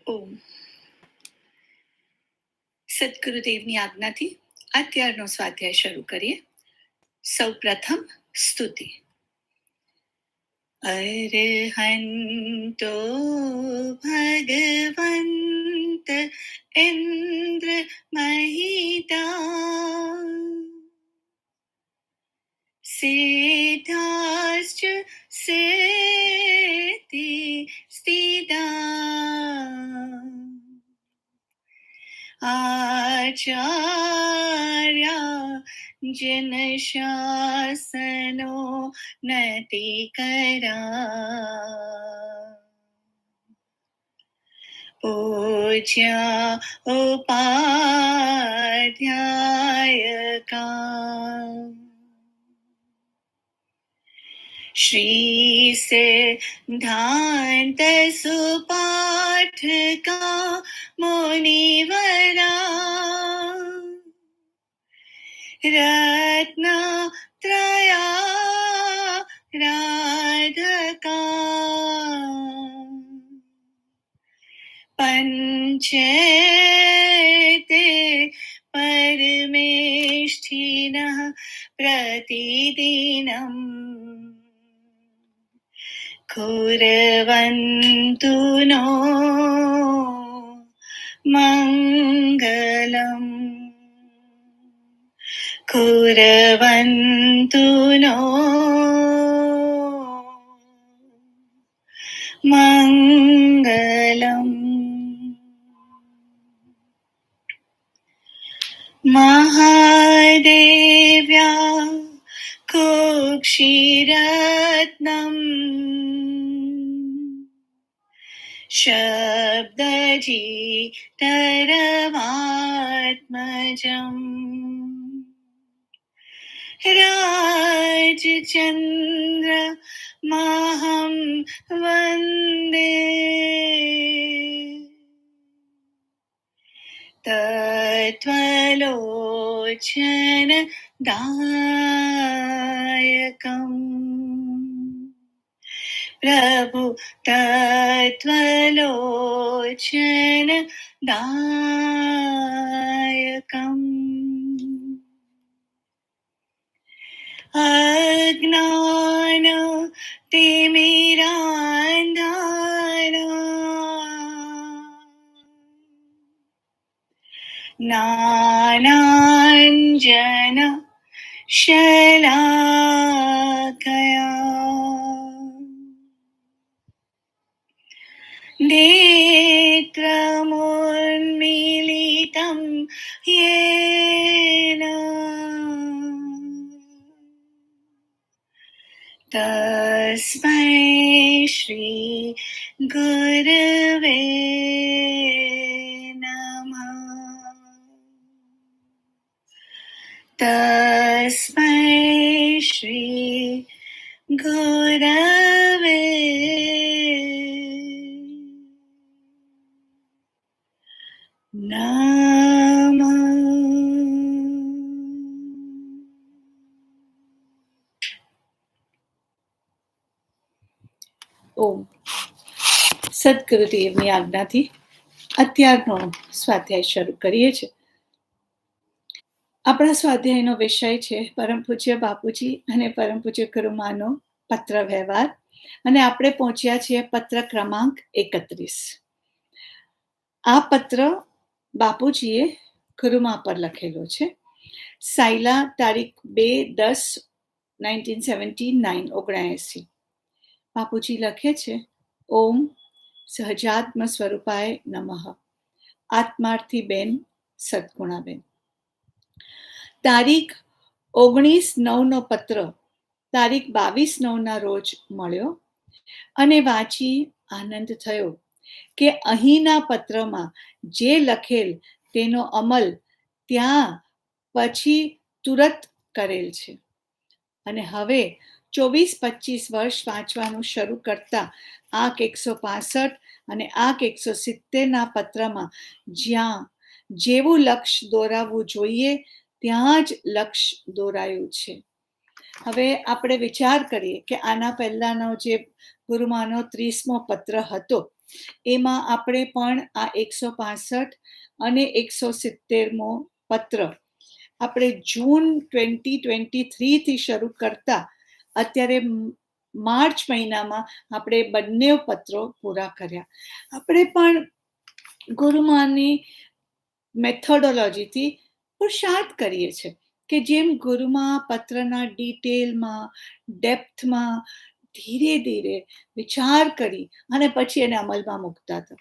ઓમ સદગુરુદેવની આજ્ઞાથી અત્યારનો સ્વાધ્યાય શરૂ કરીએ. સૌ પ્રથમ સ્તુતિ. અરહંતો ભગવંત ઇન્દ્ર મહિતા સિદ્ધાશ્ચ સિદ્ધિ સ્થિતા આચાર્યા જન શાસનો નતિ કરા પૂજ્યા ઉપાધ્યાયકા શ્રી સિદ્ધાંત સુપાઠકા મુનિવરા રત્નત્રયા રાધકા પંચેતે પરમેષ્ઠિનઃ પ્રતિદિનમ कुर्वन्तु नो मङ्गलम् कुर्वन्तु नो मङ्गलम् महादेव्या कुक्षिरत्नम् शब्दजितरवात्मजम् राजचन्द्र महं वन्दे तत्त्वलोचन दायकम् प्रभु तत्त्वलोचन दायकम् अज्ञान तिमिरान्धारा ज्ञानाञ्जन शलाकया नेत्रमुन्मीलितं येन तस्मै श्री गुरवे नमः. तस्मै श्री गुरवे નમઃ. ઓમ સદગુરુદેવની આજ્ઞાથી અત્યારનો સ્વાધ્યાય શરૂ કરીએ છીએ. આપણા સ્વાધ્યાયનો વિષય છે પરમ પૂજ્ય બાપુજી અને પરમ પૂજ્ય ગુરુમાનો પત્ર વ્યવહાર, અને આપણે પહોંચ્યા છીએ પત્ર ક્રમાંક 31. આ પત્ર બાપુજીએ ગુરુમા પર લખેલો છે. સાયલા તારીખ 2/10/1979. બાપુજી લખે છે, ઓમ સહજાત્મ સ્વરૂપાય નમઃ. આત્માર્થી બેન સદગુણાબેન. તારીખ 19/9 પત્ર તારીખ 22/9 રોજ મળ્યો અને વાંચી આનંદ થયો કે અહીંના પત્રમાં જે લખેલ તેનો અમલ ત્યાં પછી તુરત કરેલ છે. અને હવે 24-25 વર્ષ વાંચવાનું શરૂ કરતા આંક 165 અને આંક 170 પત્રમાં જ્યાં જેવું લક્ષ્ય દોરાવવું જોઈએ ત્યાં જ લક્ષ્ય દોરાયું છે. હવે આપણે વિચાર કરીએ કે આના પહેલાનો જે ગુરુમાનો 30મો પત્ર હતો એમાં આપણે પણ આ 165 અને 170મો પત્ર આપણે જૂન 2023 થી શરૂ કરતા અત્યારે માર્ચ મહિનામાં આપણે બંને પત્રો પૂરા કર્યા. આપણે પણ ગુરુમાની મેથોડોલોજીથી પુરુષાર્થ કરીએ છીએ કે જેમ ગુરુમાં પત્રના ડિટેલમાં, ડેપ્થમાં ધીરે ધીરે વિચાર કરી અને પછી એને અમલમાં મૂકતા હતા.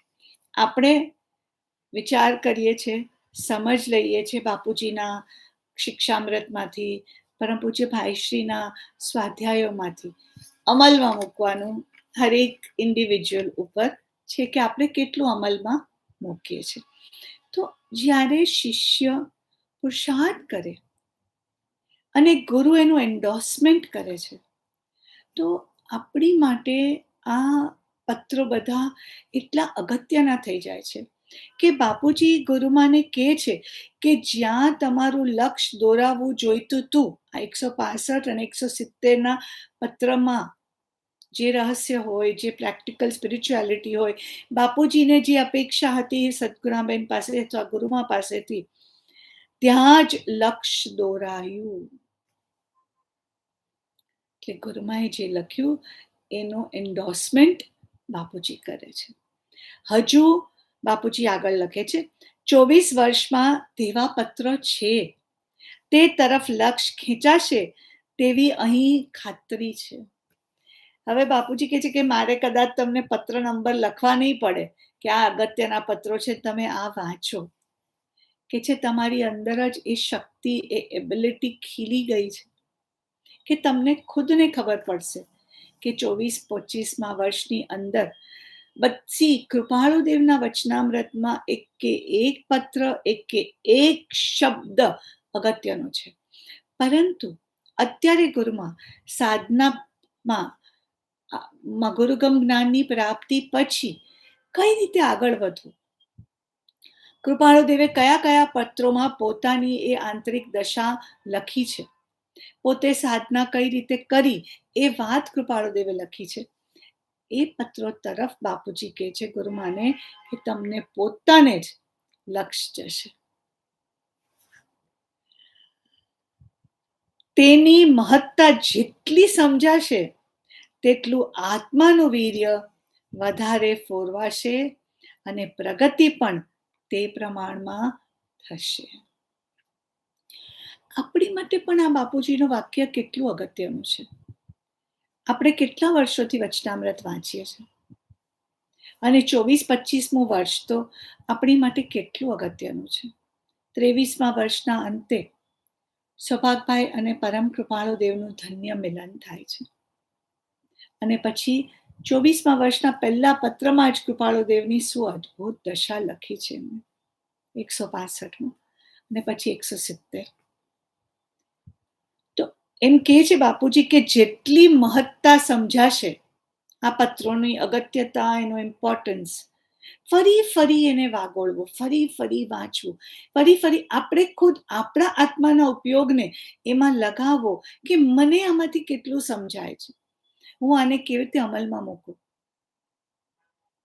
આપણે વિચાર કરીએ છીએ, સમજ લઈએ છીએ બાપુજીના શિક્ષામૃતમાંથી, પરમ પૂજ્ય ભાઈશ્રીના સ્વાધ્યાયોમાંથી. અમલમાં મૂકવાનું હરેક ઇન્ડિવિજ્યુઅલ ઉપર છે કે આપણે કેટલું અમલમાં મૂકીએ છીએ. તો જ્યારે શિષ્ય પુરુષાર્થ કરે અને ગુરુ એનું એન્ડોર્સમેન્ટ કરે છે, તો આપણી માટે આ પત્રો બધા એટલા અગત્યના થઈ જાય છે કે બાપુજી ગુરુમાને કહે છે કે જ્યાં તમારું લક્ષ્ય દોરાવવું જોઈતું હતું, આ 165 અને 170ના પત્રમાં જે રહસ્ય હોય, જે પ્રેક્ટિકલ સ્પિરિચ્યુઆલિટી હોય, બાપુજીને જે અપેક્ષા હતી સદગુણાબેન પાસે અથવા ગુરુમા પાસેથી, ત્યાં જ લક્ષ્ય દોરાયું. કે ગુરુમાએ જે લખ્યું એનું એન્ડોર્સમેન્ટ બાપુજી કરે છે. હજુ બાપુજી આગળ લખે છે, 24 વર્ષમાં તેવા પત્ર છે, તે તરફ લક્ષ ખેંચાશે તેવી અહીં ખાતરી છે. હવે બાપુજી કહે છે કે મારે કદાચ તમને પત્ર નંબર લખવા નહીં પડે કે આ અગત્યના પત્રો છે, તમે આ વાંચો. કે છે તમારી અંદર જ એ શક્તિ, એ એબિલિટી ખીલી ગઈ છે કે તમને ખુદને ખબર પડશે કે 24-25મા વર્ષની અંદર બધી કૃપાળુદેવના વચનામૃતમાં એક કે એક પત્ર, એક કે એક શબ્દ અગત્યનો છે. પરંતુ અત્યારે ગુરુમાં સાધનામાં ગુરુગમ જ્ઞાનની પ્રાપ્તિ પછી કઈ રીતે આગળ વધવું, કૃપાળુદેવે કયા કયા પત્રોમાં પોતાની એ આંતરિક દશા લખી છે, પોતે સાધના કઈ રીતે કરી એ વાત કૃપાળુદેવે લખી છે. એ પત્રો તરફ બાપુજી કહે છે ગુરુમાને કે તમને પોતાને જ લક્ષ્ય જશે. તેની મહત્તા જેટલી સમજાશે તેટલું આત્માનું વીર્ય વધારે ફોરવાશે અને પ્રગતિ પણ તે પ્રમાણમાં થશે. આપણી માટે પણ આ બાપુજીનું વાક્ય કેટલું અગત્યનું છે. આપણે કેટલા વર્ષોથી વચનામૃત વાંચીએ છીએ અને 24-25મું વર્ષ તો આપણી માટે કેટલું અગત્યનું છે. 23મા વર્ષના અંતે સૌભાગભાઈ અને પરમ કૃપાળુ દેવનું ધન્ય મિલન થાય છે અને પછી 24મા વર્ષના પહેલા પત્રમાં જ કૃપાળુ દેવની શું અદ્ભુત દશા લખી છે. 165 અને પછી 170. તો એમ કહે છે બાપુજી કે જેટલી મહત્તા સમજાશે આ પત્રોની અગત્યતા, એનો ઇમ્પોર્ટન્સ, ફરી ફરી એને વાગોળવું, ફરી ફરી વાંચવું, ફરી ફરી આપણે ખુદ આપણા આત્માના ઉપયોગને એમાં લગાવવો કે મને આમાંથી કેટલું સમજાય છે, હું આને કેવી રીતે અમલમાં મૂકું.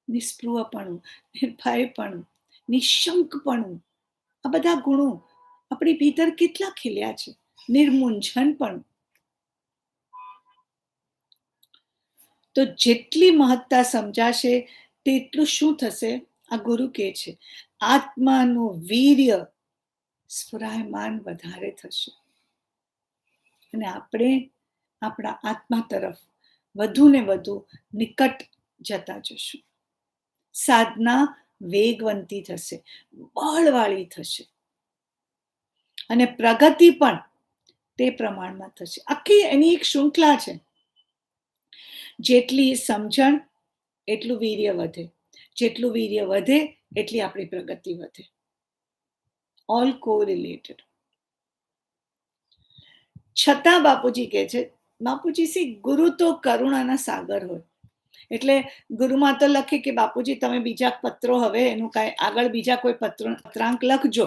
નિસ્પૃહપણું, નિર્ભયપણું, નિશંકપણું, આ બધા ગુણો આપણી ભીતર કેટલા ખીલ્યા છે. નિર્મૂંઝનપણું. તો જેટલી મહત્તા સમજાશે તેટલું શું થશે, આ ગુરુ કહે છે આત્માનું વીર્ય સ્ફુરાયમાન વધારે થશે અને આપણે આપણા આત્મા તરફ વધુ ને વધુ નિકટ જતા જશું. સાધના વેગવંતી થશે, બળવાળી થશે અને પ્રગતિ પણ તે પ્રમાણમાં થશે. આખી એની એક શૃંખલા છે. જેટલી સમજણ એટલું વીર્ય વધે, જેટલું વીર્ય વધે એટલી આપણી પ્રગતિ વધે. All correlated. છતાં બાપુજી કહે છે, બાપુજી ગુરુ તો કરુણાના સાગર હોય, એટલે ગુરુમાં તો લખે કે બાપુજી તમે બીજા પત્રો હવે એનું કાંઈ આગળ બીજા કોઈ પત્રાંક લખજો,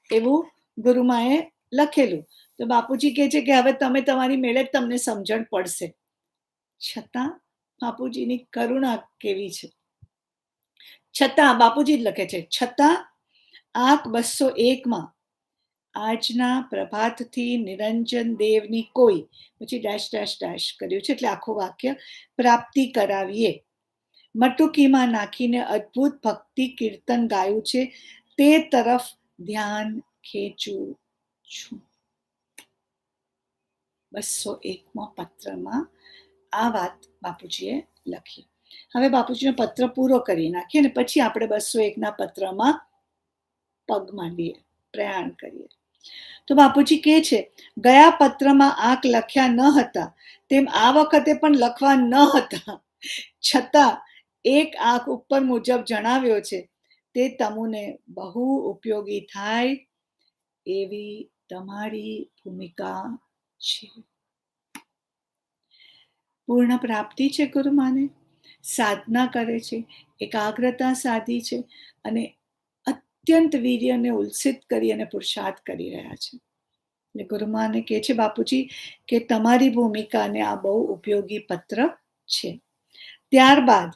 એવું ગુરુમાએ લખેલું. તો બાપુજી કહે છે કે હવે તમે તમારી મેળે જ તમને સમજણ પડશે. છતાં બાપુજીની કરુણા કેવી છે. છતાં બાપુજી જ લખે છે, છતાં આંક 201 આજના પ્રભાતથી નિરંજન દેવની કોઈ, પછી ડેશ ડેશ ડેશ કર્યું છે, એટલે આખું વાક્ય, પ્રાપ્તિ કરાવીએ. મટુકીમાં નાખીને અદ્ભુત ભક્તિ કીર્તન ગાયું છે, તે તરફ ધ્યાન ખેંચું છું. 201 પત્રમાં આ વાત બાપુજીએ લખી. હવે બાપુજીનો પત્ર પૂરો કરી નાખીએ અને પછી આપણે 201 પત્રમાં પગ માંડીએ, પ્રયાણ કરીએ. તો બાપુજી કહે છે, ગયા પત્રમાં આંક લખ્યા ન હતા તેમ આ વખતે પણ લખવા ન હતા, છતાં એક આંક ઉપર મુજબ જણાવ્યો છે, તે તમુને બહુ ઉપયોગી થાય એવી તમારી ભૂમિકા છે. પૂર્ણ પ્રાપ્તિ છે ગુરુમાને, સાધના કરે છે, એકાગ્રતા સાધી છે અને અત્યંત વીર્યને ઉલ્સિત કરી અને પુરુષાર્થ કરી રહ્યા છે. એટલે ગુરુમાને કહે છે બાપુજી કે તમારી ભૂમિકાને આ બહુ ઉપયોગી પત્ર છે. ત્યારબાદ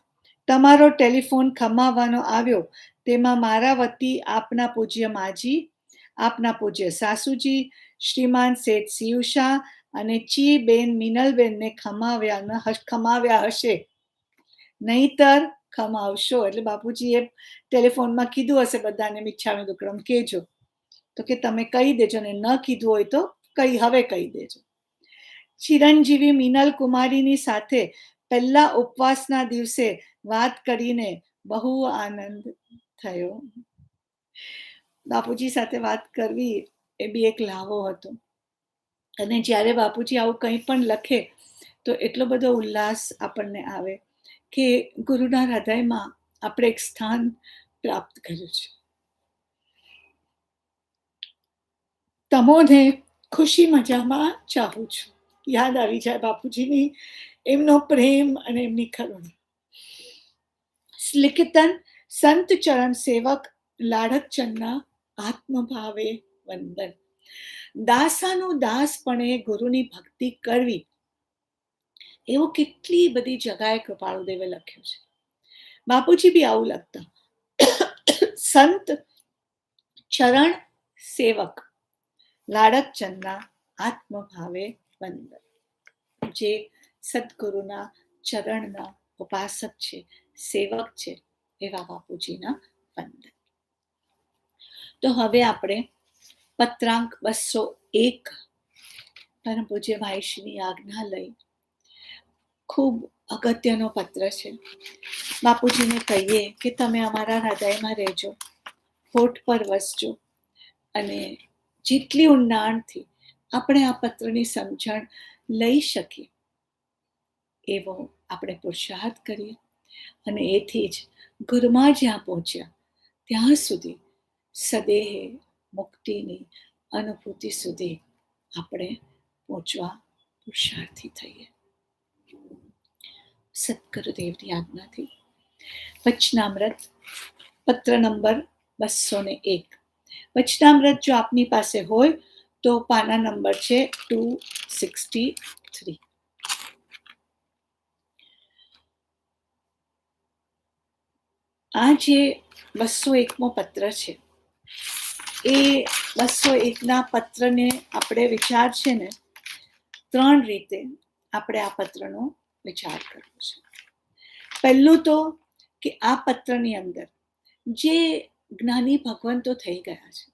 તમારો ટેલિફોન ખમાવવાનો આવ્યો, તેમાં મારા વતી આપના પૂજ્ય માજી, આપના પૂજ્ય સાસુજી, શ્રીમાન શેઠ સિયુષા અને ચી બેન મિનલબેનને ખમાવ્યા હશે, નહીતર ખમાવશો. એટલે બાપુજીએ ટેલિફોનમાં કીધું હશે બધાને, મિચ્છામી દુક્કડમ કહેજો, તો કે તમે કહી દેજો, ને ન કીધું હોય તો હવે કહી દેજો. ચિરંજીવી મિનલ કુમારીની સાથે પહેલા ઉપવાસના દિવસે વાત કરીને બહુ આનંદ થયો. બાપુજી સાથે વાત કરવી એ બી એક લાવો હતો. અને જ્યારે બાપુજી આવું કંઈ પણ લખે તો એટલો બધો ઉલ્લાસ આપણને આવે કે ગુરુના હૃદયમાં આપણે એક સ્થાન પ્રાપ્ત કર્યું છે. તમોને ખુશી મજામાં ચાહું છું. યાદ આવી જાય બાપુજીની એમનો પ્રેમ અને એમની કરુણા. લિખિતન સંત ચરણ સેવક લાડકચંદના આત્મભાવે વંદન. દાસાનું દાસપણે ગુરુની ભક્તિ કરવી, એવું કેટલી બધી જગાએ કૃપાળુદેવે લખ્યું છે. બાપુજી બી આવું લખતા, સંત ચરણ સેવક લાડકચંદના આત્મભાવે વંદન. જે સદગુરુના ચરણના ઉપાસક છે, સેવક છે, એવા બાપુજીના વંદન. તો હવે આપણે પત્રાંક 201 પરમ પૂજ્ય ભાઈશ્રીની આજ્ઞા લઈ, ખૂબ અગત્યનો પત્ર છે. બાપુજીને કહીએ કે તમે અમારા હૃદયમાં રહેજો, હોઠ પર વસજો અને જેટલી ઊંડાણથી આપણે આ પત્રની સમજણ લઈ શકીએ એવો આપણે પુરુષાર્થ કરીએ અને એથી જ ગુરુમાં જ્યાં પહોંચ્યા ત્યાં સુધી સદેહે મુક્તિની અનુભૂતિ સુધી આપણે પહોંચવા પુરુષાર્થી થઈએ. સદગુરુદેવની આજ્ઞાથી વચનામૃત પત્ર નંબર 201. વચનામૃત જો આપની પાસે હોય તો પાના નંબર છે 263. આ જે 201મો પત્ર છે એ 201ના પત્રને આપણે વિચાર છે ને 3 રીતે આપણે આ પત્રનો વિચાર કરવો છે. પહેલું તો કે આ પત્રની અંદર જે જ્ઞાની ભગવંતો થઈ ગયા છે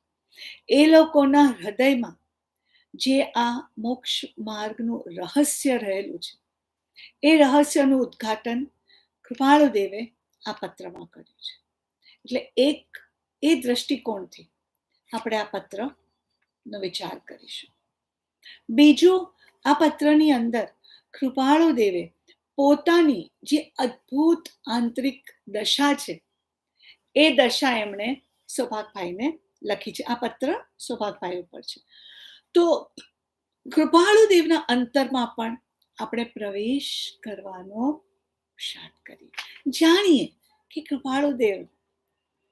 એ લોકોના હૃદયમાં જે આ મોક્ષ માર્ગનું રહસ્ય રહેલું છે એ રહસ્યનું ઉદ્ઘાટન કૃપાળુદેવે આ પત્રમાં કર્યું છે. એટલે એક એ દ્રષ્ટિકોણથી આપણે આ પત્રનો વિચાર કરીશું. બીજું, આ પત્રની અંદર કૃપાળુદેવે પોતાની જે અદ્ભુત આંતરિક દશા છે એ દશા એમણે સૌભાગભાઈને લખી છે. આ પત્ર સૌભાગભાઈ ઉપર છે. તો કૃપાળુદેવના અંતરમાં પણ આપણે પ્રવેશ કરવાનો પુરુષાર્થ કરીએ, જાણીએ કે કૃપાળુદેવ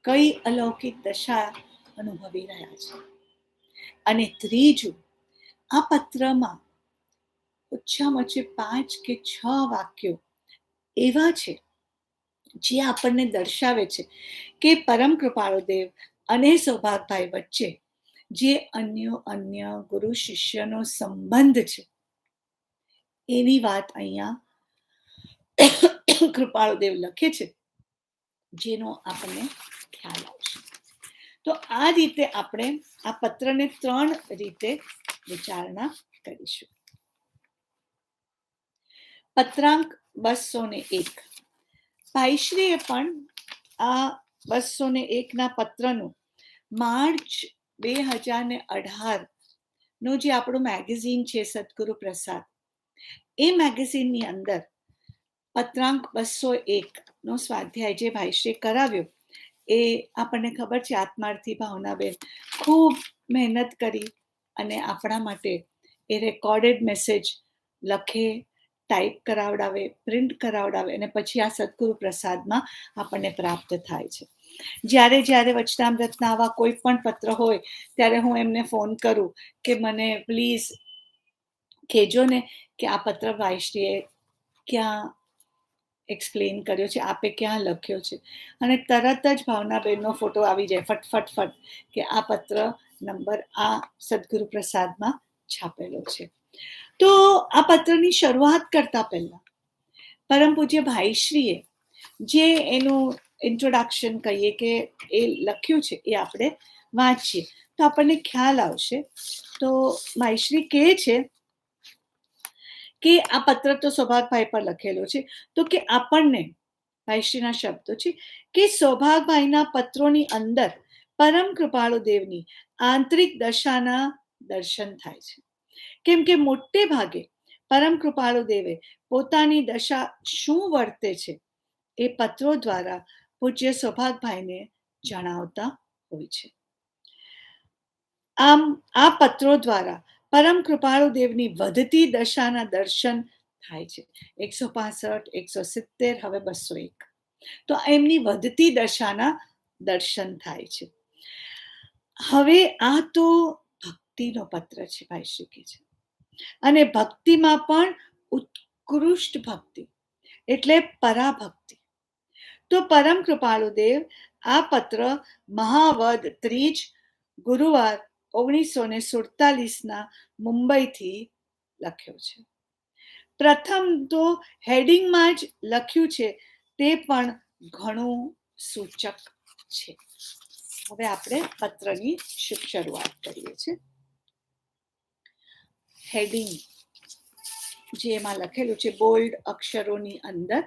કઈ અલૌકિક દશા અનુભવી રહ્યા છે. અને ત્રીજું, આ પત્રમાં ઓછામાં ઓછા 5 કે 6 વાક્યો એવા છે જે આપણને દર્શાવે છે કે પરમ કૃપાળુ દેવ અને સૌભાગભાઈ વચ્ચે જે અન્ય ગુરુ શિષ્યનો સંબંધ છે એની વાત અહીંયા કૃપાળુ દેવ લખે છે, જેનો આપણને ખ્યાલ આવશે. તો આ રીતે આપણે આ પત્રને 3 રીતે વિચારણા કરીશું. પત્રાંક 201. ભાઈશ્રીએ પણ આ 201 ના પત્રનું માર્ચ 2018 નું જે આપણું મેગેઝિન છે સદગુરુ પ્રસાદ, એ મેગેઝિનની અંદર પત્રાંક 201 નો સ્વાધ્યાય જે ભાઈશ્રીએ કરાવ્યો, એ આપણને ખબર છે આત્માર્થી ભાવનાબેન ખૂબ મહેનત કરી અને આપણા માટે એ રેકોર્ડેડ મેસેજ લખે, ટાઈપ કરાવડાવે, પ્રિન્ટ કરાવડાવે અને પછી આ સદગુરુ પ્રસાદમાં આપણને પ્રાપ્ત થાય છે. જ્યારે વચનામૃતના આવા કોઈ પણ પત્ર હોય ત્યારે હું એમને ફોન કરું કે મને પ્લીઝ કહેજો ને કે આ પત્ર ભાઈશ્રીએ ક્યાં એક્સપ્લેન કર્યો છે, આપે ક્યાં લખ્યો છે, અને તરત જ ભાવનાબેનનો ફોટો આવી જાય ફટ કે આ પત્ર નંબર આ સદગુરુ પ્રસાદમાં છાપેલો છે. તો આ પત્રની શરૂઆત કરતા પહેલા પરમ પૂજ્ય ભાઈશ્રીએ જે એનું ઇન્ટ્રોડક્શન કહીએ કે એ લખ્યું છે એ આપણે વાંચીએ તો આપણને ખ્યાલ આવશે. તો ભાઈશ્રી કહે છે કે આ પત્ર તો સૌભાગભાઈ પર લખેલો છે, તો કે આપણને ભાઈશ્રીના શબ્દો છે કે સૌભાગભાઈના પત્રોની અંદર પરમ કૃપાળુ દેવની આંતરિક દશાના દર્શન થાય છે. કેમ કે મોટે ભાગે પરમ કૃપાળુ દેવે પોતાની દશા શું વર્તે છે એ પત્રો દ્વારા પૂજ્ય સૌભાગભાઈને જણાવતા હોય છે. આમ આ પત્રો દ્વારા પરમ કૃપાળુ દેવની વધતી દશાના દર્શન થાય છે. 165, 170, હવે 201. તો એમની વધતી દશાના દર્શન થાય છે. હવે આ તો ભક્તિનો પત્ર છે, ભાઈશ્રી કહે છે, અને ભક્તિમાં પણ ઉત્કૃષ્ટ ભક્તિ એટલે પરાભક્તિ. તો પરમ કૃપાળુ દેવ આ પત્ર મહાવદ ત્રીજ ગુરુવાર 1947 મુંબઈથી લખ્યો છે. પ્રથમ તો હેડિંગમાં જ લખ્યું છે, તે પણ ઘણું સૂચક છે. હવે આપણે પત્રની શરૂઆત કરીએ છીએ. હેડિંગ જે એમાં લખેલું છે બોલ્ડ અક્ષરોની અંદર,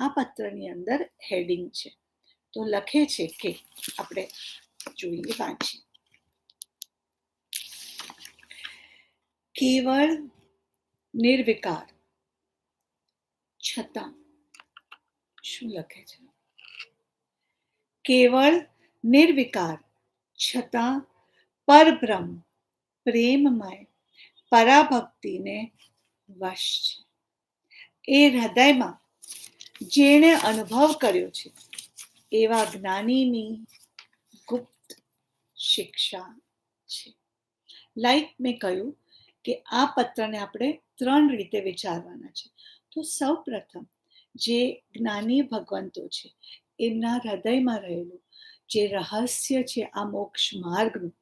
આ પત્રની અંદર હેડિંગ છે. તો લખે છે કે આપણે જોઈએ, વાંચીએ. કેવળ નિર્વિકાર છતાં, શું લખે છે? કેવળ નિર્વિકાર છતાં પરબ્રહ્મ પ્રેમમય પરાભક્તિને વશ છે. એ હૃદયમાં જેણે અનુભવ કર્યો છે એવા જ્ઞાનીની ગુપ્ત શિક્ષા છે. લાઈક મેં કહ્યું કે આ પત્રને આપણે 3 રીતે વિચારવાના છે. તો સૌ પ્રથમ જે જ્ઞાની ભગવંતો છે એમના હૃદયમાં રહેલું જે રહસ્ય છે આ મોક્ષ માર્ગનું,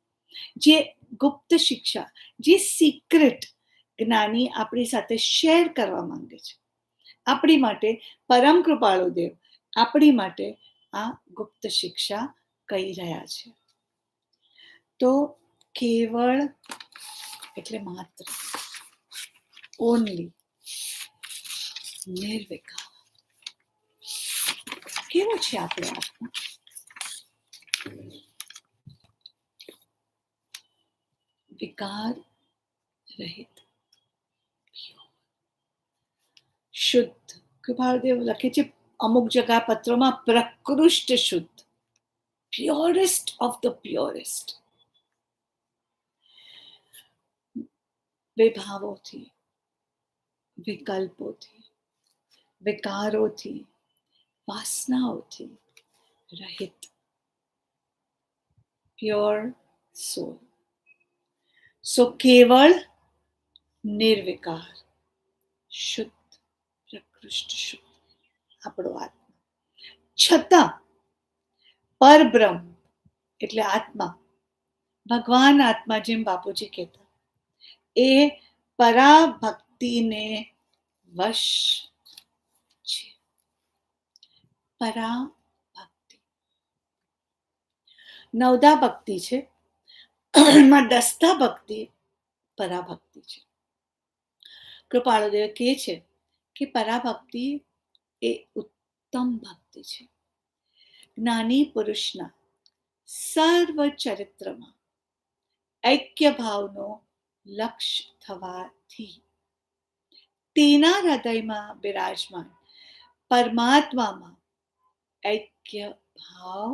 જે ગુપ્ત શિક્ષા, જે સિક્રેટ જ્ઞાની આપણી સાથે શેર કરવા માંગે છે. આપણી માટે પરમ કૃપાળુ દેવ આપણી માટે આ ગુપ્ત શિક્ષા કહી રહ્યા છે. તો કેવળ એટલે માત્ર, ઓનલી, નિર્વિકાર. કેવું છે આપણે આત્મા? વિકાર રહિત, શુદ્ધ. કૃપાળુદેવ લખે છે અમુક જગા પત્રોમાં પ્રકૃષ્ટ શુદ્ધ, પ્યોરેસ્ટ ઓફ ધ પ્યોરેસ્ટ. વિભાવોથી, વિકલ્પોથી, વિકારોથી, વાસનાઓથી રહિત, પ્યોર સોલ. સો કેવળ નિર્વિકાર, શુદ્ધ, પ્રકૃષ્ટ શુદ્ધ આપણો આત્મા. છતાં પરબ્રહ્મ એટલે આત્મા, ભગવાન આત્મા, જેમ બાપુજી કહેતા, એ પરાભક્તિને વશ છે. પરાભક્તિ નવદા ભક્તિ છે, એમાં દસતા ભક્તિ પરાભક્તિ છે. કૃપાળુદેવ કહે છે કે પરાભક્તિ એ ઉત્તમ ભક્તિ છે. જ્ઞાની પુરુષના સર્વ ચરિત્રમાં ઐક્ય ભાવનો લક્ષ્ય થવાથી તેના હૃદયમાં બિરાજમાન પરમાત્મામાં ઐક્ય ભાવ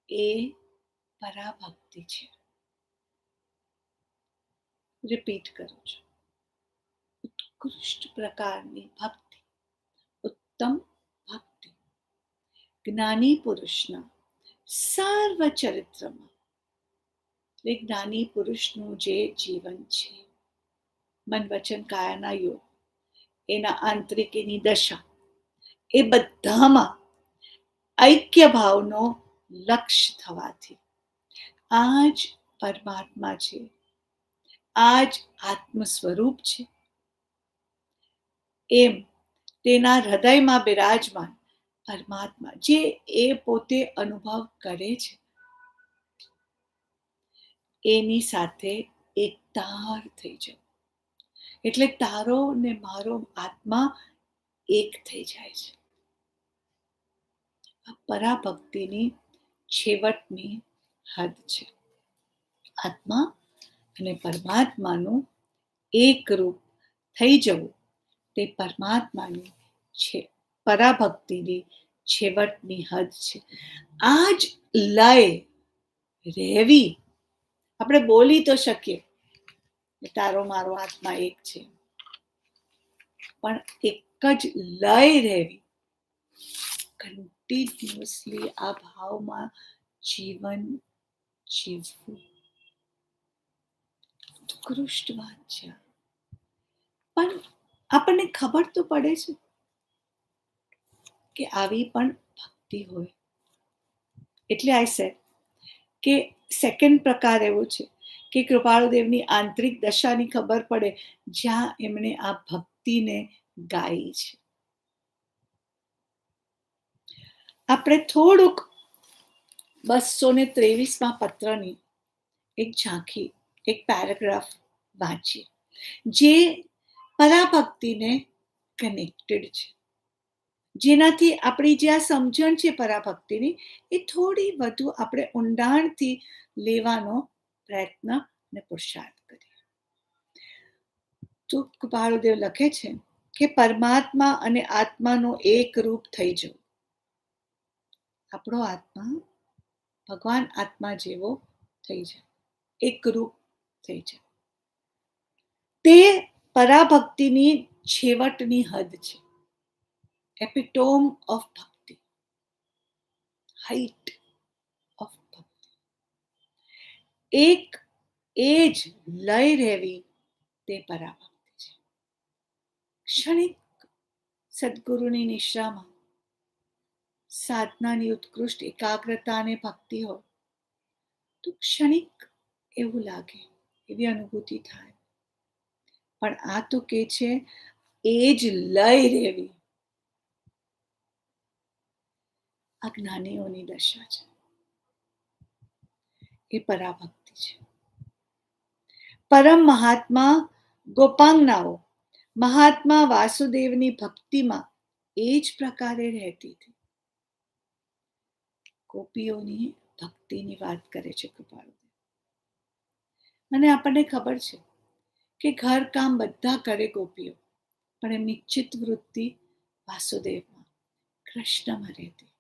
એ પરાભક્તિ છે. રિપીટ કરું છું. ઉત્કૃષ્ટ પ્રકારની ભક્તિ, ઉત્તમ ભક્તિ જ્ઞાની પુરુષના સર્વ ચરિત્રમાં, જ્ઞાની પુરુષનું જે જીવન છે, મન વચન કાયાના યોગ, એના આંતરિક એની દશા, એ બધામાં ઐક્ય ભાવનો લક્ષ્ય થવાથી આ જ પરમાત્મા છે, આ જ આત્મ સ્વરૂપ છે, એમ તેના હૃદયમાં બિરાજમાન પરમાત્મા જે એ પોતે અનુભવ કરે છે, એની સાથે એકતાર થઈ જવું. એટલે તારો ને મારો આત્મા એક થઈ જાય છે. આ પરાભક્તિની છેવટની હદ છે. આત્મા અને પરમાત્માનું એક રૂપ થઈ જવું તે પરમાત્માની છે, પરાભક્તિની છેવટની હદ છે. આ જ લય રહેવી, આપણે બોલી તો શકીએ તારો મારો આત્મા એક છે, પણ એક જ લય રહેવી, કન્ટિન્યુઅસલી આ ભાવમાં જીવન જીવવું ઉત્કૃષ્ટ વાત છે. પણ આપણને ખબર તો પડે છે કે આવી પણ ભક્તિ હોય. એટલે આ સેડ કે સેકન્ડ પ્રકાર એવો છે કે કૃપાળુદેવની આંતરિક દશાની ખબર પડે જ્યાં એમણે આ ભક્તિને ગાઈ છે. આપણે થોડુંક 223માં પત્રની એક ઝાંખી, એક પેરેગ્રાફ વાંચીએ જે પરાભક્તિને કનેક્ટેડ છે, જેનાથી આપણી જે આ સમજણ છે પરાભક્તિની એ થોડી વધુ આપણે ઊંડાણથી લેવાનો પ્રયત્ન અને પુરુષાર્થ કરીએ. તો કૃપાળુદેવ લખે છે કે પરમાત્મા અને આત્માનો એક રૂપ થઈ જવું. આપણો આત્મા ભગવાન આત્મા જેવો થઈ જાય, એક રૂપ થઈ જાય, તે પરાભક્તિની છેવટની હદ છે. એપિટોમ ઓફ ભક્તિ, હાઈટ ઓફ ભક્તિ. એક એ જ લય રહેવી તે પરાભક્તિ છે. ક્ષણિક સદગુરુની નિશ્રામાં સાધનાની ઉત્કૃષ્ટ એકાગ્રતા અને ભક્તિ હોય તો ક્ષણિક એવું લાગે, એવી અનુભૂતિ થાય, પણ આ તો કે છે એ જ લય રહેવી આ જ્ઞાનીઓની દશા છે, એ પરાભક્તિ છે. પરમ મહાત્મા ગોપાંગનાઓ મહાત્મા વાસુદેવની ભક્તિમાં એ જ પ્રકારે રહેતી હતી. ગોપીઓની ભક્તિની વાત કરે છે કૃપાળુદેવ. અને આપણને ખબર છે કે ઘર કામ બધા કરે ગોપીઓ, પણ એમની ચિત્ત વૃત્તિ વાસુદેવમાં, કૃષ્ણમાં રહેતી.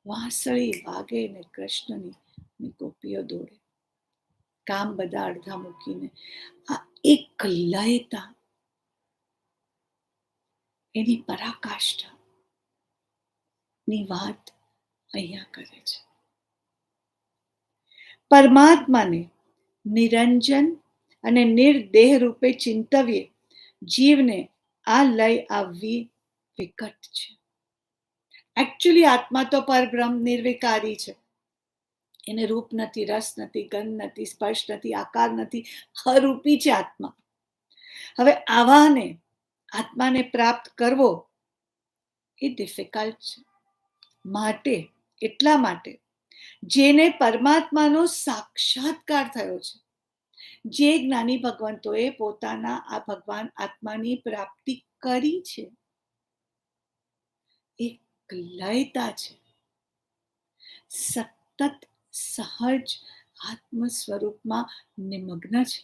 વાંસળી વાગે ને કૃષ્ણની ગોપીઓ દોડે, કામ બધા અડધા મૂકીને. આ એક લયતા, એની પરાકાષ્ઠા ની વાત અહીંયા કરે છે. પરમાત્માને નિરંજન અને નિર્દેહ રૂપે ચિંતવીએ જીવને આ લય આવવી વિકટ છે. એકચ્યુઅલી આત્મા તો પરબ્રહ્મ નિર્વિકારી છે. એને રૂપ નથી, રસ નથી, ગંધ નથી, સ્પર્શ નથી, આકાર નથી, અરૂપી છે આત્મા. હવે આવાને આત્માને પ્રાપ્ત કરવો એ ડિફિકલ્ટ છે. માટે એટલા માટે જેને પરમાત્માનો સાક્ષાત્કાર થયો છે, જે જ્ઞાની ભગવંતોએ પોતાના આ ભગવાન આત્માની પ્રાપ્તિ કરી છે, એક લયતા છે, સતત સહજ આત્મ સ્વરૂપમાં નિમગ્ન છે,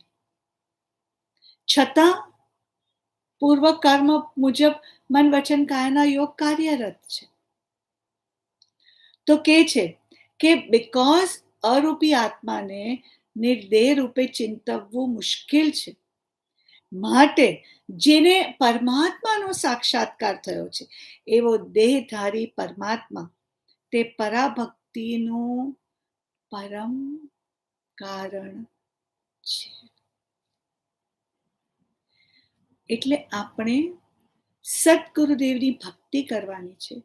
છતાં પૂર્વ કર્મ મુજબ મન વચન કાયાના યોગ કાર્યરત છે. તો કે છે કે બીકોઝ અરૂપી આત્માને નિર્દેહ રૂપે ચિંતવવું મુશ્કેલ છે, માટે જેને પરમાત્માનો સાક્ષાત્કાર થયો છે એવો દેહધારી પરમાત્મા તે પરાભક્તિનું પરમ કારણ છે. એટલે આપણે સદગુરુદેવની ભક્તિ કરવાની છે,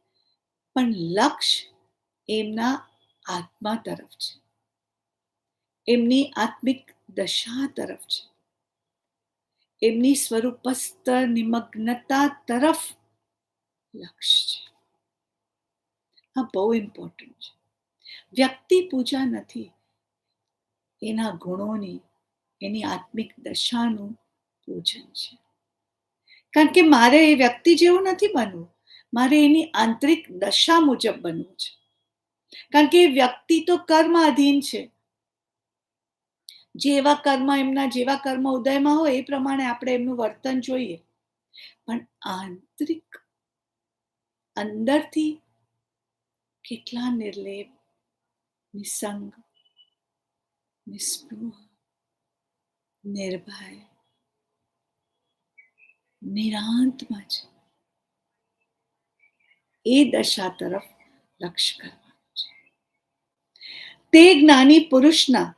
પણ લક્ષ્ય એમના આત્મા તરફ છે, એમની આત્મિક દશા તરફ છે, એમની સ્વરૂપસ્થ નિમગ્નતા તરફ લક્ષ્ય છે. આ બહુ ઇમ્પોર્ટન્ટ છે. વ્યક્તિ પૂજા નથી, એના ગુણોની, એની આત્મિક દશાનું પૂજન છે. કારણ કે મારે એ વ્યક્તિ જેવું નથી બનવું, મારે એની આંતરિક દશા મુજબ બનવું છે. કારણ કે એ વ્યક્તિ તો કર્મ અધીન છે. જેવા કર્મ એમના જેવા કર્મ ઉદયમાં હોય એ પ્રમાણે આપણે એમનું વર્તન જોઈએ, પણ આંતરિક અંદરથી કેટલા નિર્લેપ, નિસંગ, નિસ્પૃહ, નિર્ભય, નિરાંતમાં છે, એ દશા તરફ લક્ષ્ય કરવાનું છે. તે જ્ઞાની પુરુષના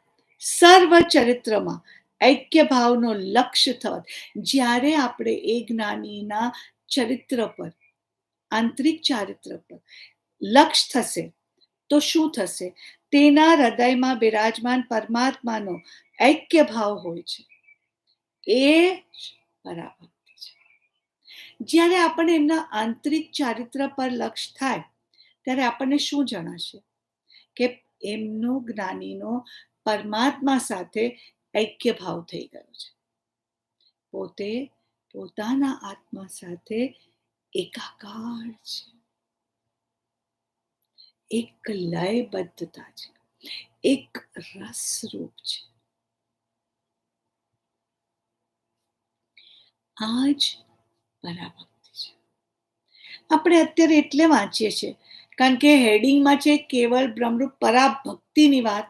સર્વ ચરિત્રમાં ઐક્ય ભાવનો લક્ષ્ય થવા, જ્યારે આપણે એ જ્ઞાનીના ચરિત્ર પર, આંતરિક ચારિત્ર પર લક્ષ્ય થશે તો શું થશે? તેના હૃદયમાં બિરાજમાન પરમાત્માનો ઐક્ય ભાવ હોય છે, એ પરાભક્તિ છે. જ્યારે આપણને એમના આંતરિક ચારિત્ર પર લક્ષ્ય થાય ત્યારે આપણને શું જણાશે? કે એમનો જ્ઞાનીનો પરમાત્મા સાથે ઐક્ય ભાવ થઈ ગયો છે, પોતે પોતાના આત્મા સાથે એકાકાર છે, એક લયબદ્ધતા છે, એક રસરૂપ છે. આ જ પરાભક્તિ છે. આપણે અત્યારે એટલે વાંચીએ છીએ કારણ કે હેડિંગમાં છે કેવળ બ્રહ્મરૂપ પરાભક્તિની વાત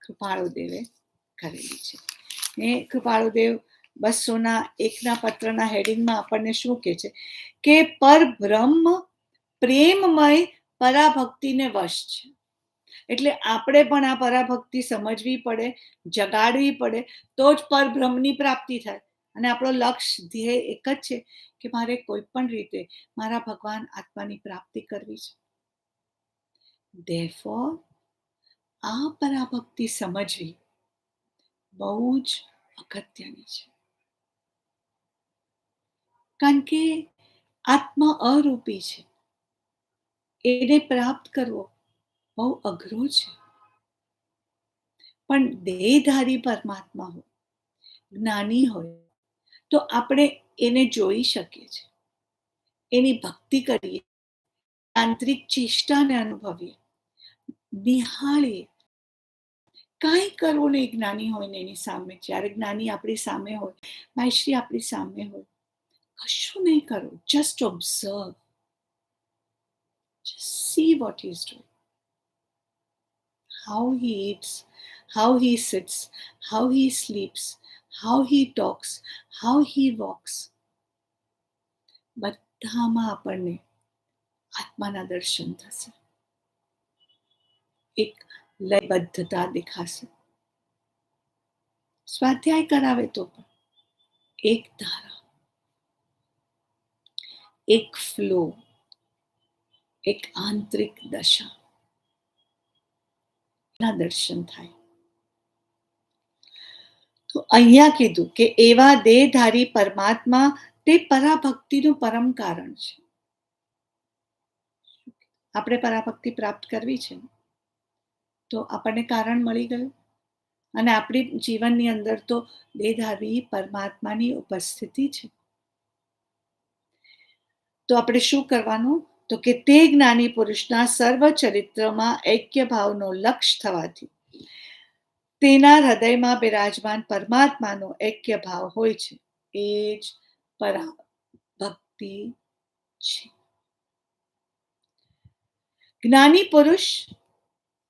કૃપાળુદેવે કરેલી છે. ને કૃપાળુદેવ 201ના પત્રના હેડિંગમાં આપણને શું કહે છે કે પરબ્રહ્મ પ્રેમમય પરાભક્તિને વશ છે. એટલે આપણે પણ આ પરાભક્તિ સમજવી પડે, જગાડવી પડે, તો જ પરબ્રહ્મની પ્રાપ્તિ થાય. અને આપણો લક્ષ્ય ધ્યેય એક જ છે કે મારે કોઈ પણ રીતે મારા ભગવાન આત્માની પ્રાપ્તિ કરવી છે. Therefore, આ પરાભક્તિ સમજવી બહુ જ અગત્યની છે. કારણ કે આત્મા અરૂપી છે, એને પ્રાપ્ત કરવો બહુ અઘરો છે. પણ દેહધારી પરમાત્મા હોય, જ્ઞાની હોય, તો આપણે એને જોઈ શકીએ છીએ, એની ભક્તિ કરીએ, આંતરિક ચેષ્ટાને અનુભવીએ, નિહાળીએ. કાંઈ કરવું નહીં જ્ઞાની હોય ને એની સામે. જ્યારે જ્ઞાની આપણી સામે હોય, માયશ્રી આપણી સામે હોય, કશું નહીં કરવું, just observe, just see what he is doing, how he eats, how he sits, how he sleeps, how he talks, how he walks. બધામાં આપણને આત્માના દર્શન થશે, એક લયબદ્ધતા દેખાશે. સ્વાધ્યાય કરાવે તો પણ એક ધારા, એક ફ્લો, એક આંતરિક દશા ના દર્શન થાય. તો અહીંયા કીધું કે એવા દેહધારી પરમાત્મા તે પરાભક્તિનું પરમ કારણ છે. આપણે પરાભક્તિ પ્રાપ્ત કરવી છે તો આપણને કારણ મળી ગયું, અને આપણી જીવનની અંદર તો દેહધારી પરમાત્માની ઉપસ્થિતિ છે. તો આપણે શું કરવાનું? તો કે તે જ્ઞાની પુરુષના સર્વ ચરિત્રમાં ઐક્ય ભાવનો લક્ષ થવાથી તેના હૃદયમાં બિરાજમાન પરમાત્માનો ઐક્ય ભાવ હોય છે. એ જ પરાભક્તિ છે. જ્ઞાની પુરુષ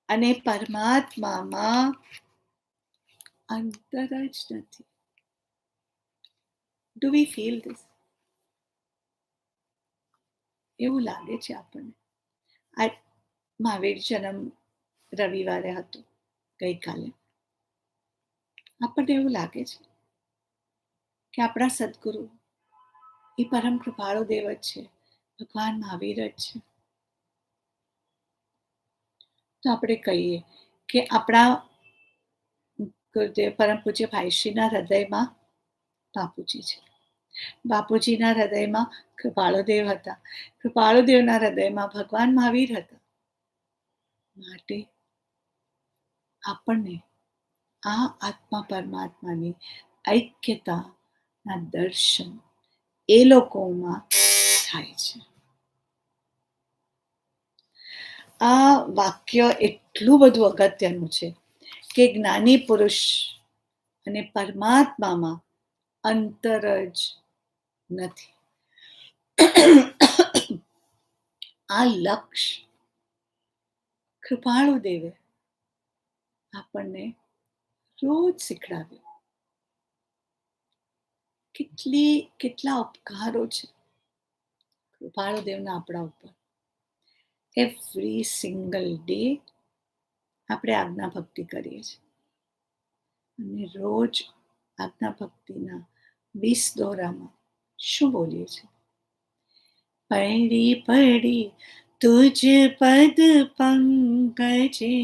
અને પરમાત્મામાં અંતર જ નથી. Do we feel this? એવું લાગે છે આપણને. આ મહાવીર જન્મ રવિવારે હતો, ગઈકાલે. આપણને એવું લાગે છે કે આપણા સદગુરુ એ પરમ કૃપાળુ દેવ જ છે, ભગવાન મહાવીર જ છે. તો આપણે કહીએ કે આપણા ગુરુદેવ પરમ પૂજ્ય ભાઈશ્રીના હૃદયમાં બાપુજી છે, બાપુજીના હૃદયમાં કૃપાળુદેવ હતા, કૃપાળુદેવના હૃદયમાં ભગવાન મહાવીર હતા. માટે આપણને આ આત્મા પરમાત્માની ઐક્યતાના દર્શન એ લોકોમાં થાય છે. આ વાક્ય એટલું બધું અગત્યનું છે કે જ્ઞાની પુરુષ અને પરમાત્મામાં અંતર જ નથી. આ લક્ષ કૃપાળુ દેવે આપણને રોજ શીખડાવ્યું. કેટલા ઉપકારો છે કૃપાળુ દેવના આપણા ઉપર. એવરી સિંગલ ડે આપણે આજ્ઞા ભક્તિ કરીએ છીએ, અને રોજ આજ્ઞા ભક્તિના 20 દોરામાં શું બોલીએ છીએ? પડી પડી તુજ પદ પંકજે,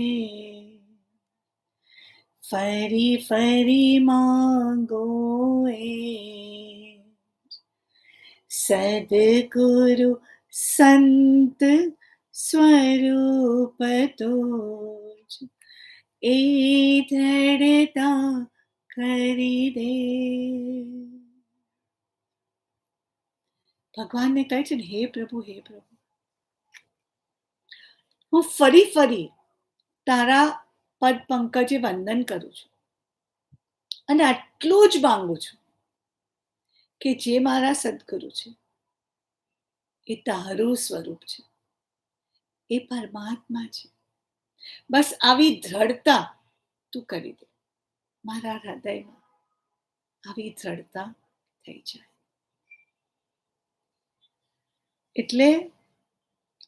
ફરી ફરી માંગો એ, સદગુરુ સંત સ્વરૂપ તુજ એ દ્રઢતા કરી દે. ભગવાનને કહે છે ને, હે પ્રભુ, હે પ્રભુ, હું ફરી ફરી તારા પદ પંકજે વંદન કરું છું, અને આટલું જ માંગુ છું કે જે મારા સદગુરુ છે એ તારું સ્વરૂપ છે, એ પરમાત્મા છે. બસ આવી દ્રઢતા તું કરી દે, મારા હૃદયમાં આવી દ્રઢતા થઈ જાય. એટલે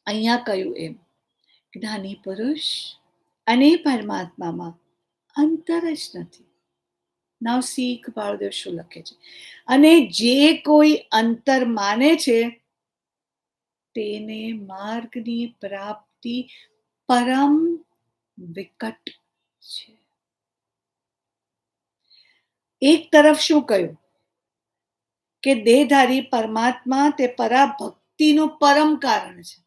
અહીંયા કહ્યું એમ, જ્ઞાની પુરુષ અને પરમાત્મામાં અંતર જ નથી. નાવ સી કૃપાળુદેવ શું લખે છે? અને જે કોઈ અંતર માને છે તેને માર્ગની પ્રાપ્તિ પરમ વિકટ છે. એક તરફ શું કહ્યું કે દેહધારી પરમાત્મા તે પરાભક્તિનું પરમ કારણ છે,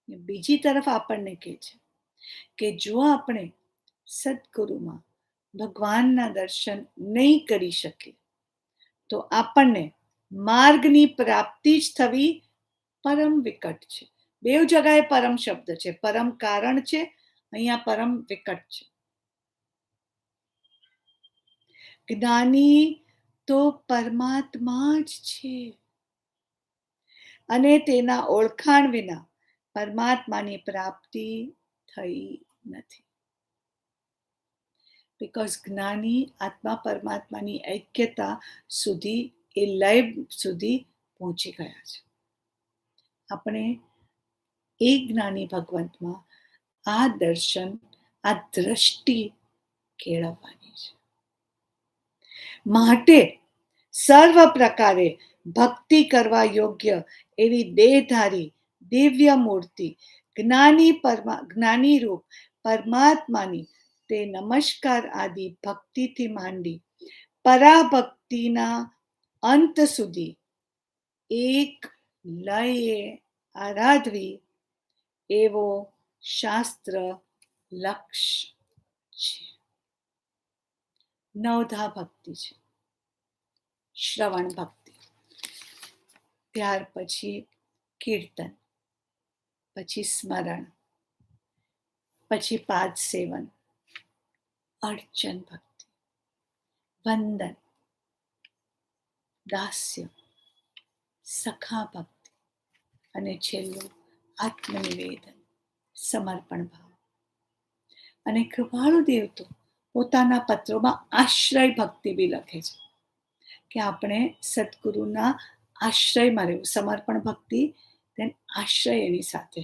બીજી તરફ આપણને કહે છે કે જો આપણે સદગુરુમાં ભગવાનના દર્શન નહીં કરી શકીએ તો આપણને માર્ગની પ્રાપ્તિ જ થવી પરમ વિકટ છે. બેવ જગાએ પરમ શબ્દ છે, પરમ કારણ છે, અહીંયા પરમ વિકટ છે. જ્ઞાની તો પરમાત્મા જ છે, અને તેના ઓળખાણ વિના પરમાત્માની પ્રાપ્તિ થઈ નથી. બિકોઝ જ્ઞાની આત્મા પરમાત્માની ઐક્યતા સુધી, એ લય સુધી પહોંચી ગયા છે. આપણે એ જ્ઞાની ભગવંતમાં આ દર્શન, આ દ્રષ્ટિ કેળવવાની છે. માટે સર્વ પ્રકારે ભક્તિ કરવા યોગ્ય એવી દેહધારી દિવ્ય મૂર્તિ જ્ઞાની રૂપ પરમાત્માની તે નમસ્કાર આદિ ભક્તિથી માંડી પરાભક્તિના અંત સુધી એક લયે આરાધવી એવો શાસ્ત્ર લક્ષ્ય છે. નવધા ભક્તિ છે, શ્રવણ ભક્તિ, ત્યાર પછી કીર્તન, પછી સ્મરણ, પછી પાદ સેવન, અર્ચન ભક્તિ, વંદન, દાસ્ય, સખા ભક્તિ અને છેલ્લું આત્મનિવેદન, સમર્પણ ભાવ. અને કૃપાળુ દેવ તો પોતાના પત્રોમાં આશ્રય ભક્તિ બી લખે છે કે આપણે સદગુરુના આશ્રયમાં રહેવું, સમર્પણ ભક્તિ, then આશ્રય એની સાથે,